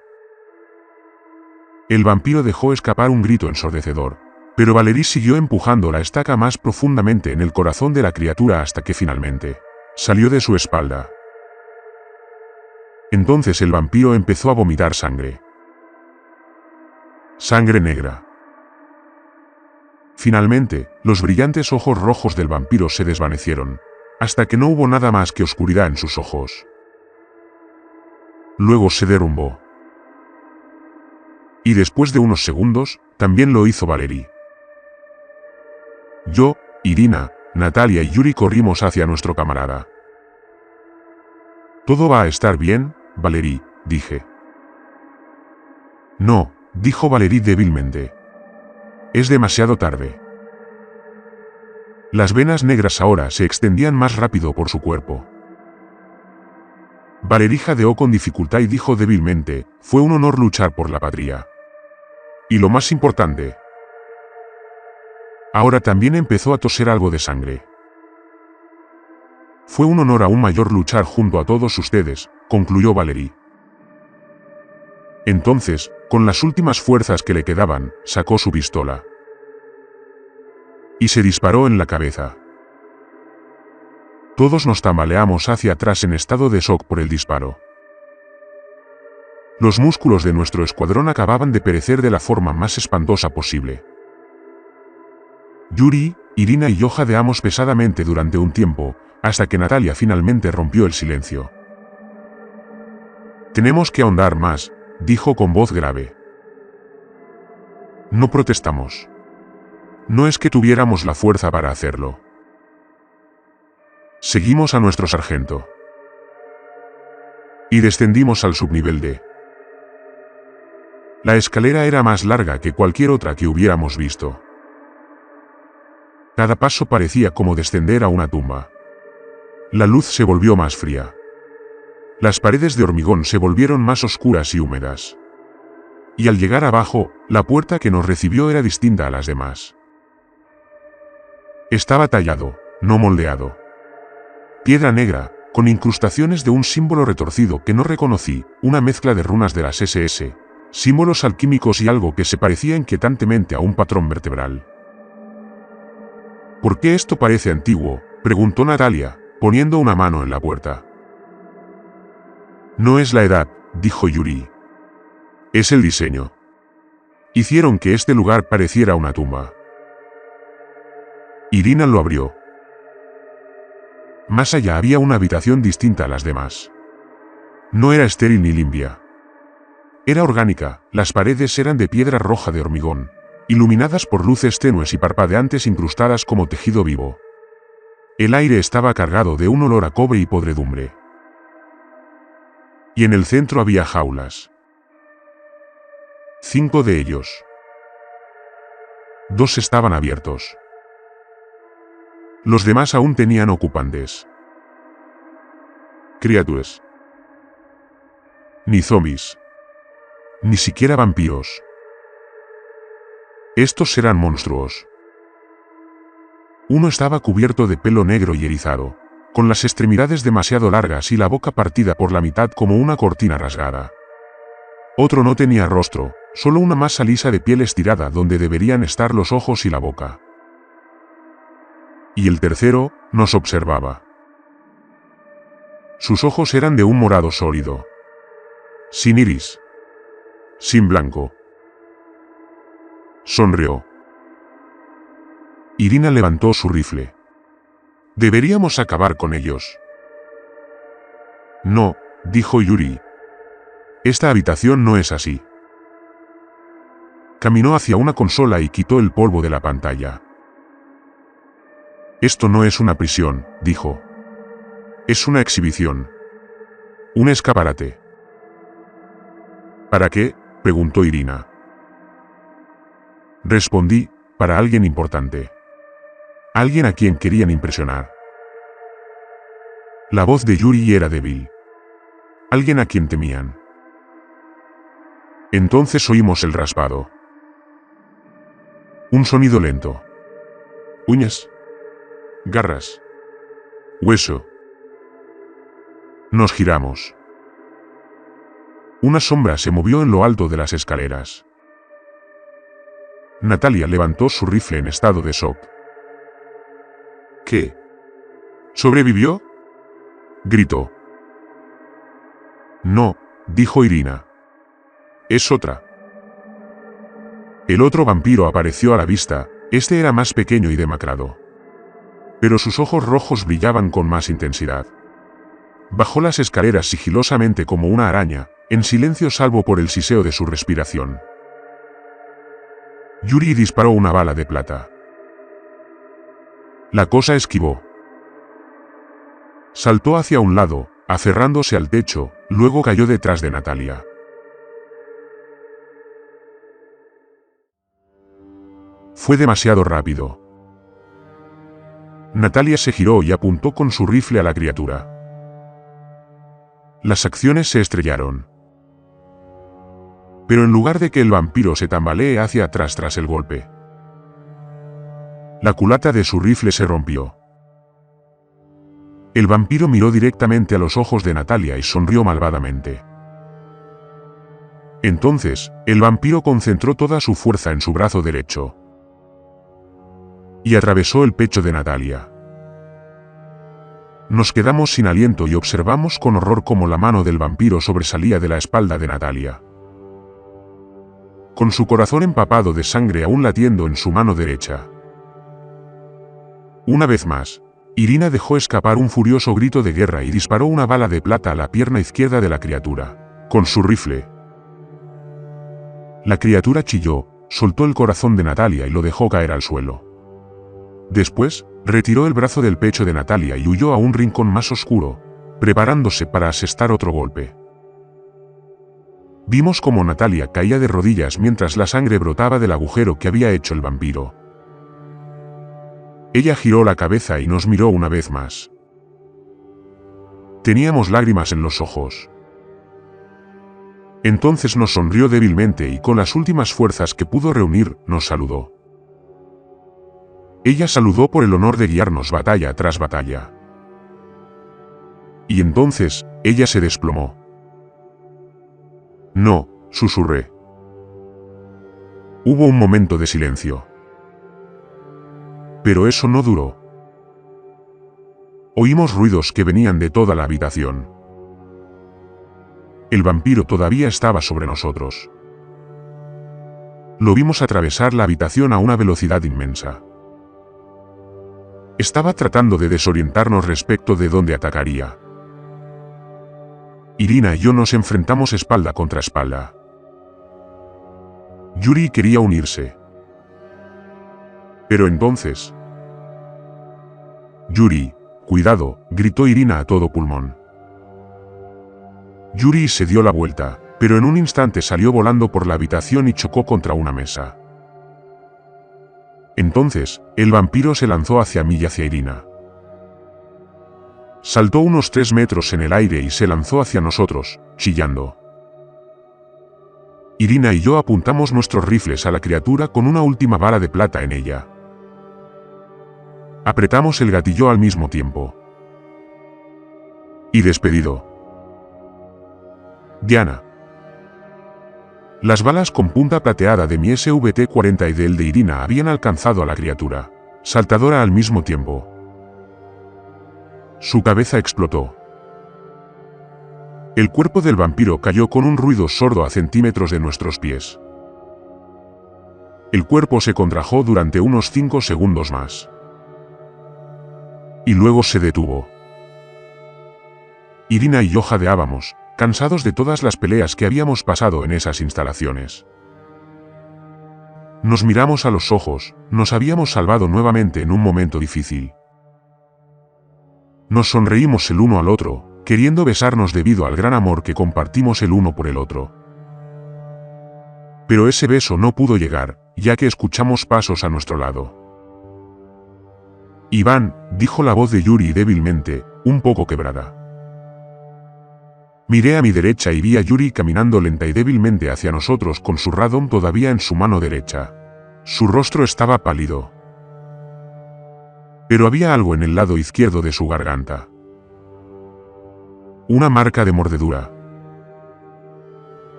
El vampiro dejó escapar un grito ensordecedor, pero Valerie siguió empujando la estaca más profundamente en el corazón de la criatura hasta que finalmente salió de su espalda. Entonces el vampiro empezó a vomitar sangre. Sangre negra. Finalmente, los brillantes ojos rojos del vampiro se desvanecieron, hasta que no hubo nada más que oscuridad en sus ojos. Luego se derrumbó. Y después de unos segundos, también lo hizo Valerie. Yo, Irina, Natalia y Yuri corrimos hacia nuestro camarada. «Todo va a estar bien, Valerie», dije. «No», dijo Valerie débilmente. «Es demasiado tarde». Las venas negras ahora se extendían más rápido por su cuerpo. Valerie jadeó con dificultad y dijo débilmente, fue un honor luchar por la patria. Y lo más importante. Ahora también empezó a toser algo de sangre. Fue un honor aún mayor luchar junto a todos ustedes, concluyó Valerie. Entonces, con las últimas fuerzas que le quedaban, sacó su pistola. Y se disparó en la cabeza. Todos nos tambaleamos hacia atrás en estado de shock por el disparo. Los músculos de nuestro escuadrón acababan de perecer de la forma más espantosa posible. Yuri, Irina y yo jadeamos pesadamente durante un tiempo, hasta que Natalia finalmente rompió el silencio. Tenemos que ahondar más, dijo con voz grave. No protestamos. No es que tuviéramos la fuerza para hacerlo. Seguimos a nuestro sargento. Y descendimos al subnivel D. La escalera era más larga que cualquier otra que hubiéramos visto. Cada paso parecía como descender a una tumba. La luz se volvió más fría. Las paredes de hormigón se volvieron más oscuras y húmedas. Y al llegar abajo, la puerta que nos recibió era distinta a las demás. Estaba tallado, no moldeado. Piedra negra, con incrustaciones de un símbolo retorcido que no reconocí, una mezcla de runas de las SS, símbolos alquímicos y algo que se parecía inquietantemente a un patrón vertebral. ¿Por qué esto parece antiguo?, preguntó Natalia, poniendo una mano en la puerta. No es la edad, dijo Yuri. Es el diseño. Hicieron que este lugar pareciera una tumba. Irina lo abrió. Más allá había una habitación distinta a las demás. No era estéril ni limpia. Era orgánica, las paredes eran de piedra roja de hormigón, iluminadas por luces tenues y parpadeantes incrustadas como tejido vivo. El aire estaba cargado de un olor a cobre y podredumbre. Y en el centro había jaulas. 5 de ellos. 2 estaban abiertos. Los demás aún tenían ocupantes. Criaturas. Ni zombies. Ni siquiera vampiros. Estos eran monstruos. Uno estaba cubierto de pelo negro y erizado, con las extremidades demasiado largas y la boca partida por la mitad como una cortina rasgada. Otro no tenía rostro, solo una masa lisa de piel estirada donde deberían estar los ojos y la boca. Y el tercero, nos observaba. Sus ojos eran de un morado sólido. Sin iris. Sin blanco. Sonrió. Irina levantó su rifle. Deberíamos acabar con ellos. No, dijo Yuri. Esta habitación no es así. Caminó hacia una consola y quitó el polvo de la pantalla. Esto no es una prisión, dijo. Es una exhibición. Un escaparate. ¿Para qué?, preguntó Irina. Respondí, para alguien importante. Alguien a quien querían impresionar. La voz de Yuri era débil. Alguien a quien temían. Entonces oímos el raspado. Un sonido lento. Uñas. Garras. Hueso. Nos giramos. Una sombra se movió en lo alto de las escaleras. Natalia levantó su rifle en estado de shock. ¿Qué? ¿Sobrevivió?, gritó. No, dijo Irina. Es otra. El otro vampiro apareció a la vista, este era más pequeño y demacrado. Pero sus ojos rojos brillaban con más intensidad. Bajó las escaleras sigilosamente como una araña, en silencio salvo por el siseo de su respiración. Yuri disparó una bala de plata. La cosa esquivó. Saltó hacia un lado, aferrándose al techo, luego cayó detrás de Natalia. Fue demasiado rápido. Natalia se giró y apuntó con su rifle a la criatura. Las acciones se estrellaron. Pero en lugar de que el vampiro se tambalee hacia atrás tras el golpe, la culata de su rifle se rompió. El vampiro miró directamente a los ojos de Natalia y sonrió malvadamente. Entonces, el vampiro concentró toda su fuerza en su brazo derecho y atravesó el pecho de Natalia. Nos quedamos sin aliento y observamos con horror cómo la mano del vampiro sobresalía de la espalda de Natalia. Con su corazón empapado de sangre aún latiendo en su mano derecha. Una vez más, Irina dejó escapar un furioso grito de guerra y disparó una bala de plata a la pierna izquierda de la criatura, con su rifle. La criatura chilló, soltó el corazón de Natalia y lo dejó caer al suelo. Después, retiró el brazo del pecho de Natalia y huyó a un rincón más oscuro, preparándose para asestar otro golpe. Vimos cómo Natalia caía de rodillas mientras la sangre brotaba del agujero que había hecho el vampiro. Ella giró la cabeza y nos miró una vez más. Teníamos lágrimas en los ojos. Entonces nos sonrió débilmente y con las últimas fuerzas que pudo reunir, nos saludó. Ella saludó por el honor de guiarnos batalla tras batalla. Y entonces, ella se desplomó. No, susurré. Hubo un momento de silencio. Pero eso no duró. Oímos ruidos que venían de toda la habitación. El vampiro todavía estaba sobre nosotros. Lo vimos atravesar la habitación a una velocidad inmensa. Estaba tratando de desorientarnos respecto de dónde atacaría. Irina y yo nos enfrentamos espalda contra espalda. Yuri quería unirse. Pero entonces... Yuri, cuidado, gritó Irina a todo pulmón. Yuri se dio la vuelta, pero en un instante salió volando por la habitación y chocó contra una mesa. Entonces, el vampiro se lanzó hacia mí y hacia Irina. Saltó unos 3 metros en el aire y se lanzó hacia nosotros, chillando. Irina y yo apuntamos nuestros rifles a la criatura con una última bala de plata en ella. Apretamos el gatillo al mismo tiempo. Y despedido. Diana. Las balas con punta plateada de mi SVT-40 y del de Irina habían alcanzado a la criatura, saltadora al mismo tiempo. Su cabeza explotó. El cuerpo del vampiro cayó con un ruido sordo a centímetros de nuestros pies. El cuerpo se contrajo durante unos 5 segundos más. Y luego se detuvo. Irina y yo jadeábamos, cansados de todas las peleas que habíamos pasado en esas instalaciones. Nos miramos a los ojos, nos habíamos salvado nuevamente en un momento difícil. Nos sonreímos el uno al otro, queriendo besarnos debido al gran amor que compartimos el uno por el otro. Pero ese beso no pudo llegar, ya que escuchamos pasos a nuestro lado. Iván, dijo la voz de Yuri débilmente, un poco quebrada. Miré a mi derecha y vi a Yuri caminando lenta y débilmente hacia nosotros con su radom todavía en su mano derecha. Su rostro estaba pálido. Pero había algo en el lado izquierdo de su garganta. Una marca de mordedura.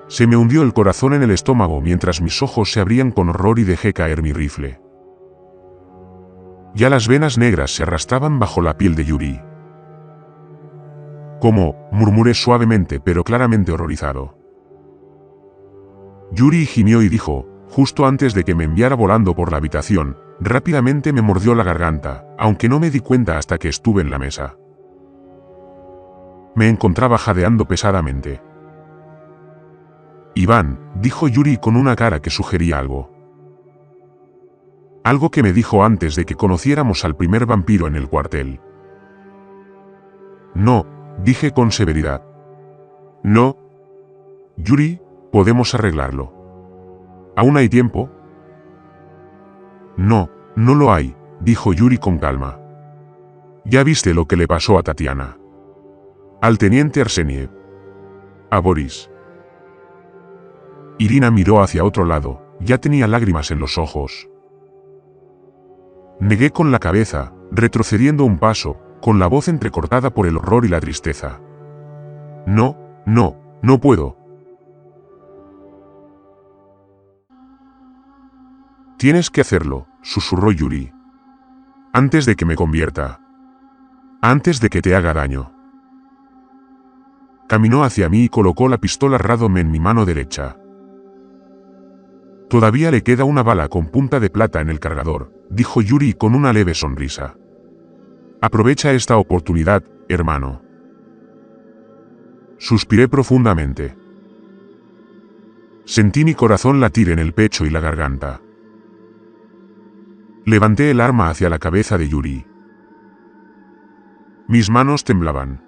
Se me hundió el corazón en el estómago mientras mis ojos se abrían con horror y dejé caer mi rifle. Ya las venas negras se arrastraban bajo la piel de Yuri. ¿Cómo?, murmuré suavemente pero claramente horrorizado. Yuri gimió y dijo, justo antes de que me enviara volando por la habitación, rápidamente me mordió la garganta, aunque no me di cuenta hasta que estuve en la mesa. Me encontraba jadeando pesadamente. Iván, dijo Yuri con una cara que sugería algo. Algo que me dijo antes de que conociéramos al primer vampiro en el cuartel. No, dije con severidad. No. Yuri, podemos arreglarlo. ¿Aún hay tiempo? No, no lo hay, dijo Yuri con calma. Ya viste lo que le pasó a Tatiana. Al teniente Arseniev. A Boris. Irina miró hacia otro lado, ya tenía lágrimas en los ojos. Negué con la cabeza, retrocediendo un paso, con la voz entrecortada por el horror y la tristeza. No, no puedo. Tienes que hacerlo, susurró Yuri. Antes de que me convierta. Antes de que te haga daño. Caminó hacia mí y colocó la pistola Radom en mi mano derecha. Todavía le queda una bala con punta de plata en el cargador, dijo Yuri con una leve sonrisa. Aprovecha esta oportunidad, hermano. Suspiré profundamente. Sentí mi corazón latir en el pecho y la garganta. Levanté el arma hacia la cabeza de Yuri. Mis manos temblaban.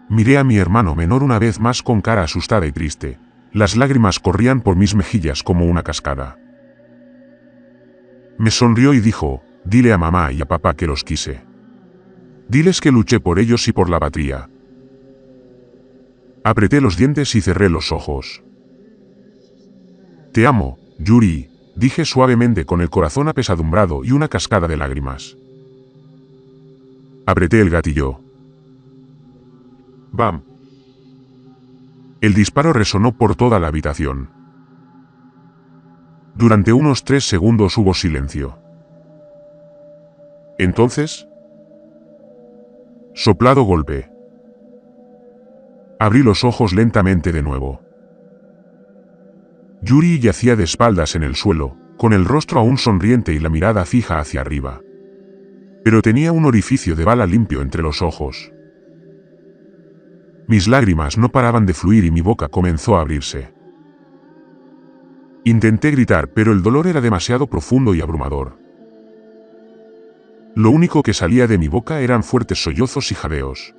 Miré a mi hermano menor una vez más con cara asustada y triste. Las lágrimas corrían por mis mejillas como una cascada. Me sonrió y dijo, dile a mamá y a papá que los quise. Diles que luché por ellos y por la patria. Apreté los dientes y cerré los ojos. Te amo, Yuri, dije suavemente con el corazón apesadumbrado y una cascada de lágrimas. Apreté el gatillo. ¡Bam! El disparo resonó por toda la habitación. Durante unos 3 segundos hubo silencio. Entonces, soplado golpe. Abrí los ojos lentamente de nuevo. Yuri yacía de espaldas en el suelo, con el rostro aún sonriente y la mirada fija hacia arriba. Pero tenía un orificio de bala limpio entre los ojos. Mis lágrimas no paraban de fluir y mi boca comenzó a abrirse. Intenté gritar, pero el dolor era demasiado profundo y abrumador. Lo único que salía de mi boca eran fuertes sollozos y jadeos.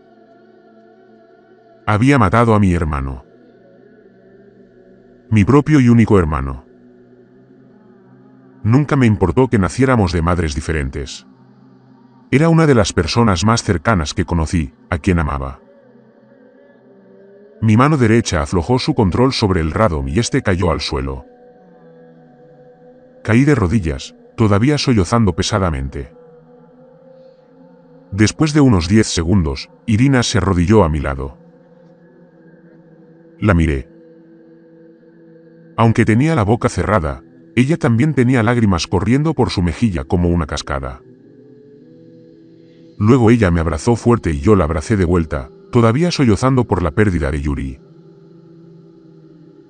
Había matado a mi hermano. Mi propio y único hermano. Nunca me importó que naciéramos de madres diferentes. Era una de las personas más cercanas que conocí, a quien amaba. Mi mano derecha aflojó su control sobre el Radom y este cayó al suelo. Caí de rodillas, todavía sollozando pesadamente. Después de unos 10 segundos, Irina se arrodilló a mi lado. La miré. Aunque tenía la boca cerrada, ella también tenía lágrimas corriendo por su mejilla como una cascada. Luego ella me abrazó fuerte y yo la abracé de vuelta, todavía sollozando por la pérdida de Yuri.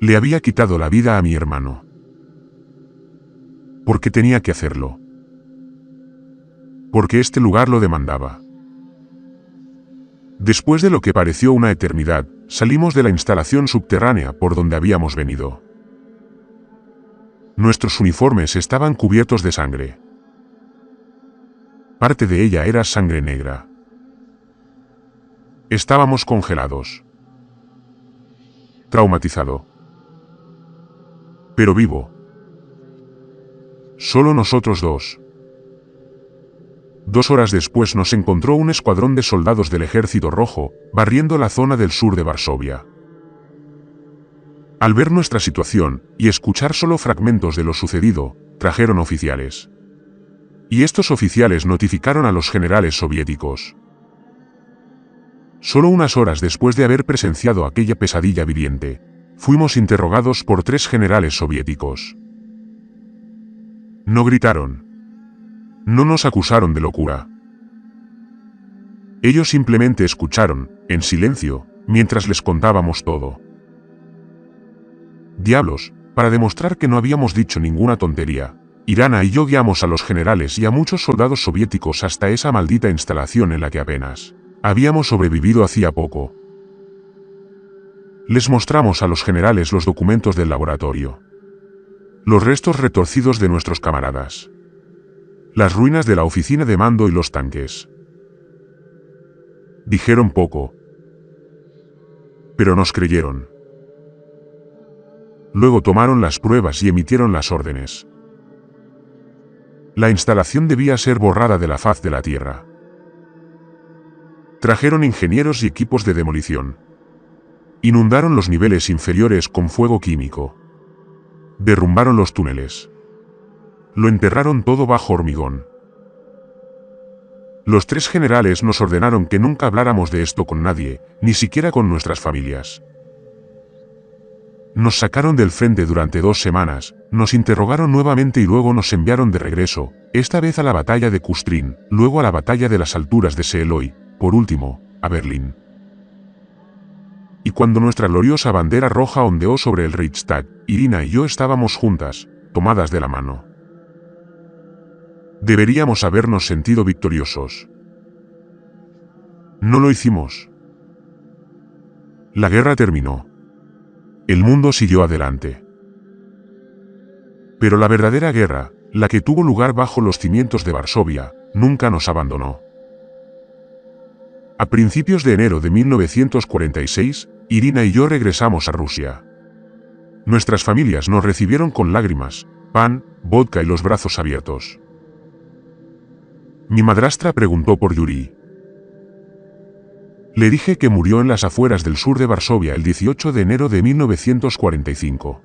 Le había quitado la vida a mi hermano. ¿Por qué tenía que hacerlo? Porque este lugar lo demandaba. Después de lo que pareció una eternidad, salimos de la instalación subterránea por donde habíamos venido. Nuestros uniformes estaban cubiertos de sangre. Parte de ella era sangre negra. Estábamos congelados. Traumatizado. Pero vivo. Solo nosotros dos. 2 horas después nos encontró un escuadrón de soldados del Ejército Rojo, barriendo la zona del sur de Varsovia. Al ver nuestra situación, y escuchar solo fragmentos de lo sucedido, trajeron oficiales. Y estos oficiales notificaron a los generales soviéticos. Solo unas horas después de haber presenciado aquella pesadilla viviente, fuimos interrogados por 3 generales soviéticos. No gritaron. No nos acusaron de locura. Ellos simplemente escucharon, en silencio, mientras les contábamos todo. Diablos, para demostrar que no habíamos dicho ninguna tontería, Irina y yo guiamos a los generales y a muchos soldados soviéticos hasta esa maldita instalación en la que apenas habíamos sobrevivido hacía poco. Les mostramos a los generales los documentos del laboratorio. Los restos retorcidos de nuestros camaradas. Las ruinas de la oficina de mando y los tanques. Dijeron poco. Pero nos creyeron. Luego tomaron las pruebas y emitieron las órdenes. La instalación debía ser borrada de la faz de la tierra. Trajeron ingenieros y equipos de demolición. Inundaron los niveles inferiores con fuego químico. Derrumbaron los túneles. Lo enterraron todo bajo hormigón. Los 3 generales nos ordenaron que nunca habláramos de esto con nadie, ni siquiera con nuestras familias. Nos sacaron del frente durante 2 semanas, nos interrogaron nuevamente y luego nos enviaron de regreso, esta vez a la batalla de Kustrin, luego a la batalla de las alturas de Seeloy, por último, a Berlín. Y cuando nuestra gloriosa bandera roja ondeó sobre el Reichstag, Irina y yo estábamos juntas, tomadas de la mano. Deberíamos habernos sentido victoriosos. No lo hicimos. La guerra terminó. El mundo siguió adelante. Pero la verdadera guerra, la que tuvo lugar bajo los cimientos de Varsovia, nunca nos abandonó. A principios de enero de 1946, Irina y yo regresamos a Rusia. Nuestras familias nos recibieron con lágrimas, pan, vodka y los brazos abiertos. Mi madrastra preguntó por Yuri. Le dije que murió en las afueras del sur de Varsovia el 18 de enero de 1945.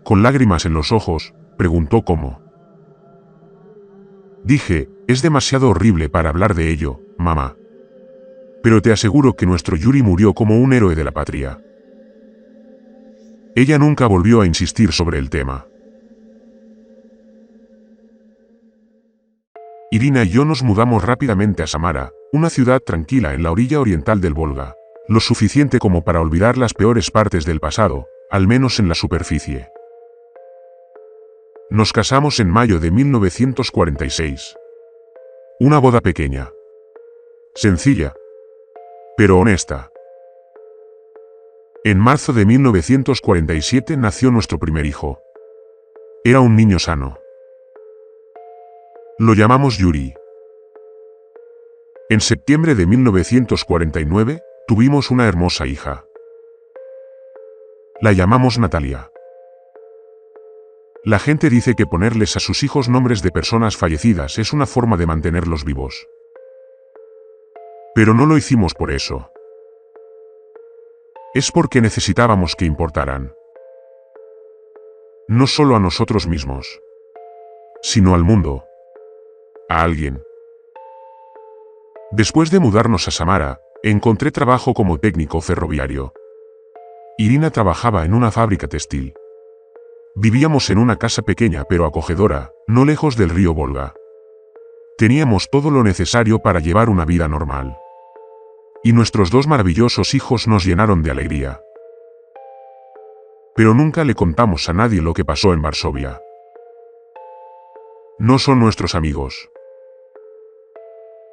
Con lágrimas en los ojos, preguntó cómo. Dije, es demasiado horrible para hablar de ello, mamá. Pero te aseguro que nuestro Yuri murió como un héroe de la patria. Ella nunca volvió a insistir sobre el tema. Irina y yo nos mudamos rápidamente a Samara, una ciudad tranquila en la orilla oriental del Volga, lo suficiente como para olvidar las peores partes del pasado, al menos en la superficie. Nos casamos en mayo de 1946. Una boda pequeña. Sencilla, pero honesta. En marzo de 1947 nació nuestro primer hijo. Era un niño sano. Lo llamamos Yuri. En septiembre de 1949, tuvimos una hermosa hija. La llamamos Natalia. La gente dice que ponerles a sus hijos nombres de personas fallecidas es una forma de mantenerlos vivos. Pero no lo hicimos por eso. Es porque necesitábamos que importaran. No solo a nosotros mismos, sino al mundo. A alguien. Después de mudarnos a Samara, encontré trabajo como técnico ferroviario. Irina trabajaba en una fábrica textil. Vivíamos en una casa pequeña pero acogedora, no lejos del río Volga. Teníamos todo lo necesario para llevar una vida normal. Y nuestros 2 maravillosos hijos nos llenaron de alegría. Pero nunca le contamos a nadie lo que pasó en Varsovia. No son nuestros amigos.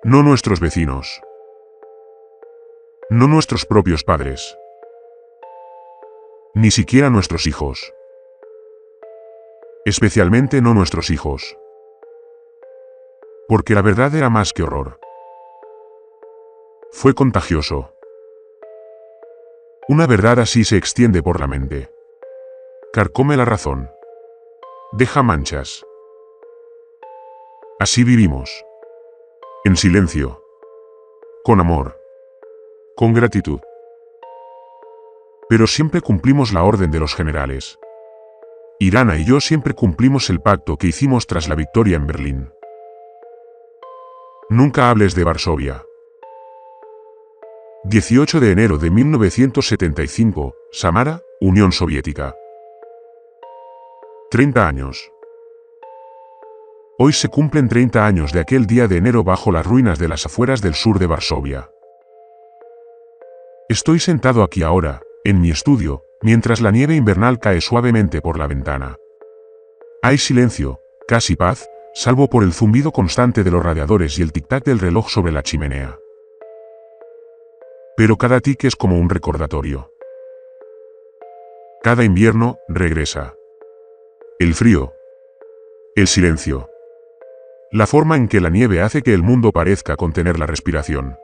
No nuestros vecinos. No nuestros propios padres. Ni siquiera nuestros hijos. Especialmente no nuestros hijos. Porque la verdad era más que horror. Fue contagioso. Una verdad así se extiende por la mente. Carcome la razón. Deja manchas. Así vivimos. En silencio. Con amor. Con gratitud. Pero siempre cumplimos la orden de los generales. Irina y yo siempre cumplimos el pacto que hicimos tras la victoria en Berlín. Nunca hables de Varsovia. 18 de enero de 1975, Samara, Unión Soviética. 30 años. Hoy se cumplen 30 años de aquel día de enero bajo las ruinas de las afueras del sur de Varsovia. Estoy sentado aquí ahora, en mi estudio, mientras la nieve invernal cae suavemente por la ventana. Hay silencio, casi paz, salvo por el zumbido constante de los radiadores y el tic-tac del reloj sobre la chimenea. Pero cada tic es como un recordatorio. Cada invierno, regresa. El frío. El silencio. La forma en que la nieve hace que el mundo parezca contener la respiración.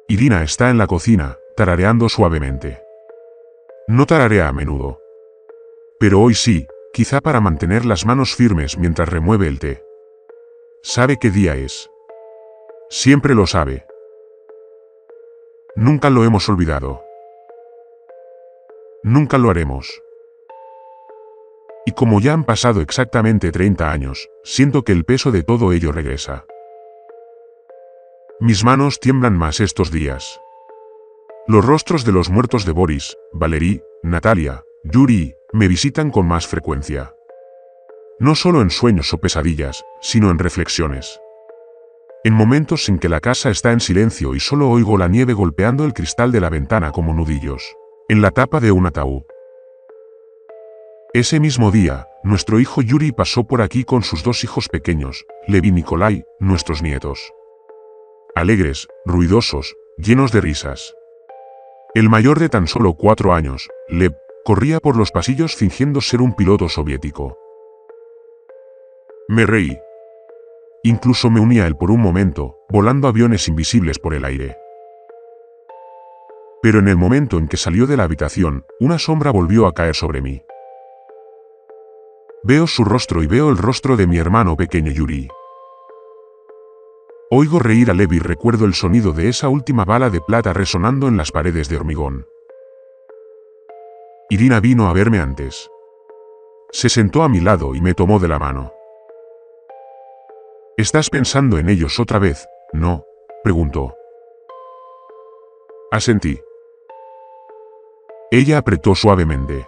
Irina está en la cocina, tarareando suavemente. No tararea a menudo. Pero hoy sí, quizá para mantener las manos firmes mientras remueve el té. Sabe qué día es. Siempre lo sabe. Nunca lo hemos olvidado. Nunca lo haremos. Y como ya han pasado exactamente 30 años, siento que el peso de todo ello regresa. Mis manos tiemblan más estos días. Los rostros de los muertos de Boris, Valery, Natalia, Yuri, me visitan con más frecuencia. No solo en sueños o pesadillas, sino en reflexiones. En momentos en que la casa está en silencio y solo oigo la nieve golpeando el cristal de la ventana como nudillos, en la tapa de un ataúd. Ese mismo día, nuestro hijo Yuri pasó por aquí con sus 2 hijos pequeños, Lev y Nikolai, nuestros nietos. Alegres, ruidosos, llenos de risas. El mayor de tan solo 4 años, Lev, corría por los pasillos fingiendo ser un piloto soviético. Me reí. Incluso me uní a él por un momento, volando aviones invisibles por el aire. Pero en el momento en que salió de la habitación, una sombra volvió a caer sobre mí. Veo su rostro y veo el rostro de mi hermano pequeño Yuri. Oigo reír a Lev y recuerdo el sonido de esa última bala de plata resonando en las paredes de hormigón. Irina vino a verme antes. Se sentó a mi lado y me tomó de la mano. ¿Estás pensando en ellos otra vez, no?, preguntó. Asentí. Ella apretó suavemente.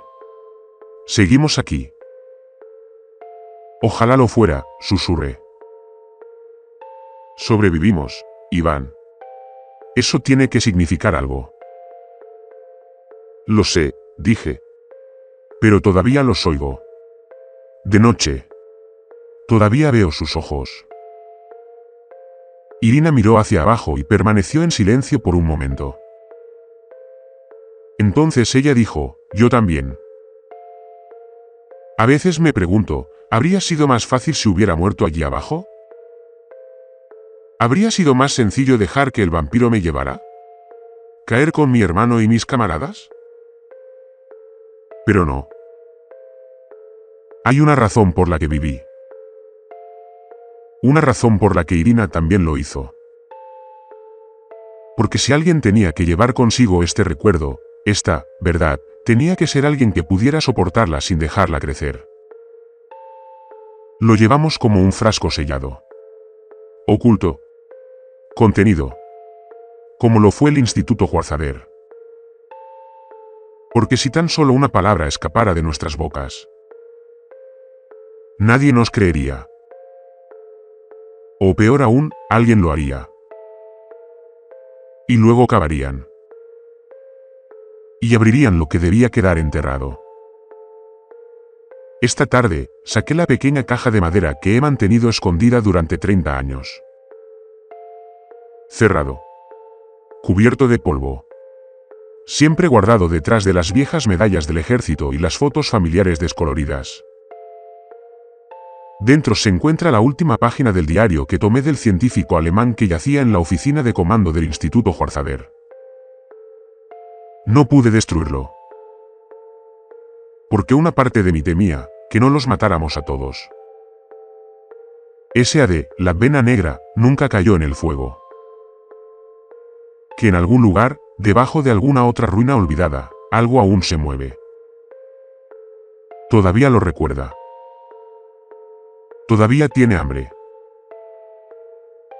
Seguimos aquí. Ojalá lo fuera, susurré. Sobrevivimos, Iván. Eso tiene que significar algo. Lo sé, dije. Pero todavía los oigo. De noche. Todavía veo sus ojos. Irina miró hacia abajo y permaneció en silencio por un momento. Entonces ella dijo, yo también. A veces me pregunto, ¿habría sido más fácil si hubiera muerto allí abajo? ¿Habría sido más sencillo dejar que el vampiro me llevara? ¿Caer con mi hermano y mis camaradas? Pero no. Hay una razón por la que viví. Una razón por la que Irina también lo hizo. Porque si alguien tenía que llevar consigo este recuerdo, esta verdad, tenía que ser alguien que pudiera soportarla sin dejarla crecer. Lo llevamos como un frasco sellado. Oculto. Contenido. Como lo fue el Instituto Juarzader. Porque si tan solo una palabra escapara de nuestras bocas, nadie nos creería. O peor aún, alguien lo haría. Y luego cavarían. Y abrirían lo que debía quedar enterrado. Esta tarde, saqué la pequeña caja de madera que he mantenido escondida durante 30 años. Cerrado. Cubierto de polvo. Siempre guardado detrás de las viejas medallas del ejército y las fotos familiares descoloridas. Dentro se encuentra la última página del diario que tomé del científico alemán que yacía en la oficina de comando del Instituto Juarzader. No pude destruirlo. Porque una parte de mí temía que no los matáramos a todos. S.A.D., la vena negra, nunca cayó en el fuego. Que en algún lugar, debajo de alguna otra ruina olvidada, algo aún se mueve. Todavía lo recuerda. Todavía tiene hambre.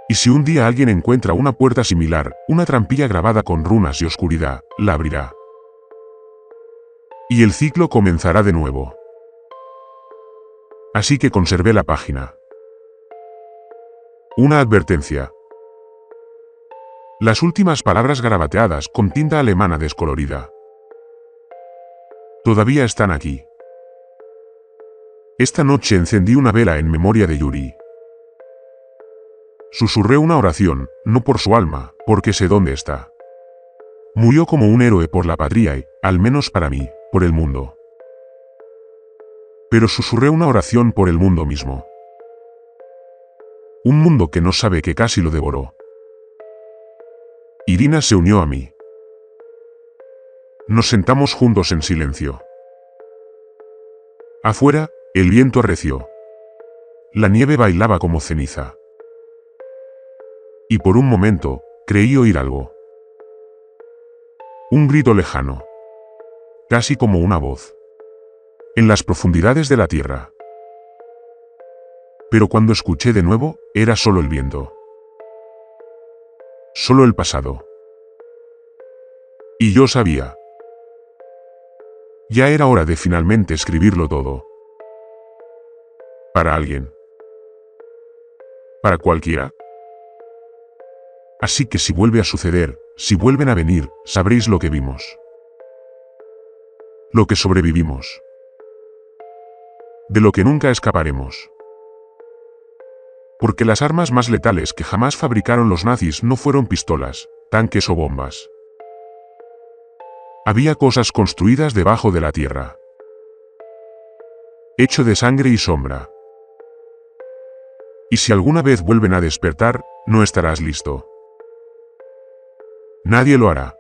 Y si un día alguien encuentra una puerta similar, una trampilla grabada con runas y oscuridad, la abrirá. Y el ciclo comenzará de nuevo. Así que conservé la página. Una advertencia. Las últimas palabras garabateadas con tinta alemana descolorida. Todavía están aquí. Esta noche encendí una vela en memoria de Yuri. Susurré una oración, no por su alma, porque sé dónde está. Murió como un héroe por la patria y, al menos para mí, por el mundo. Pero susurré una oración por el mundo mismo. Un mundo que no sabe que casi lo devoró. Irina se unió a mí. Nos sentamos juntos en silencio. Afuera, El viento arreció. La nieve bailaba como ceniza. Y por un momento, creí oír algo. Un grito lejano. Casi como una voz. En las profundidades de la tierra. Pero cuando escuché de nuevo, era solo el viento. Solo el pasado. Y yo sabía. Ya era hora de finalmente escribirlo todo. Para alguien. Para cualquiera. Así que si vuelve a suceder, si vuelven a venir, sabréis lo que vimos. Lo que sobrevivimos. De lo que nunca escaparemos. Porque las armas más letales que jamás fabricaron los nazis no fueron pistolas, tanques o bombas. Había cosas construidas debajo de la tierra. Hecho de sangre y sombra. Y si alguna vez vuelven a despertar, no estarás listo. Nadie lo hará.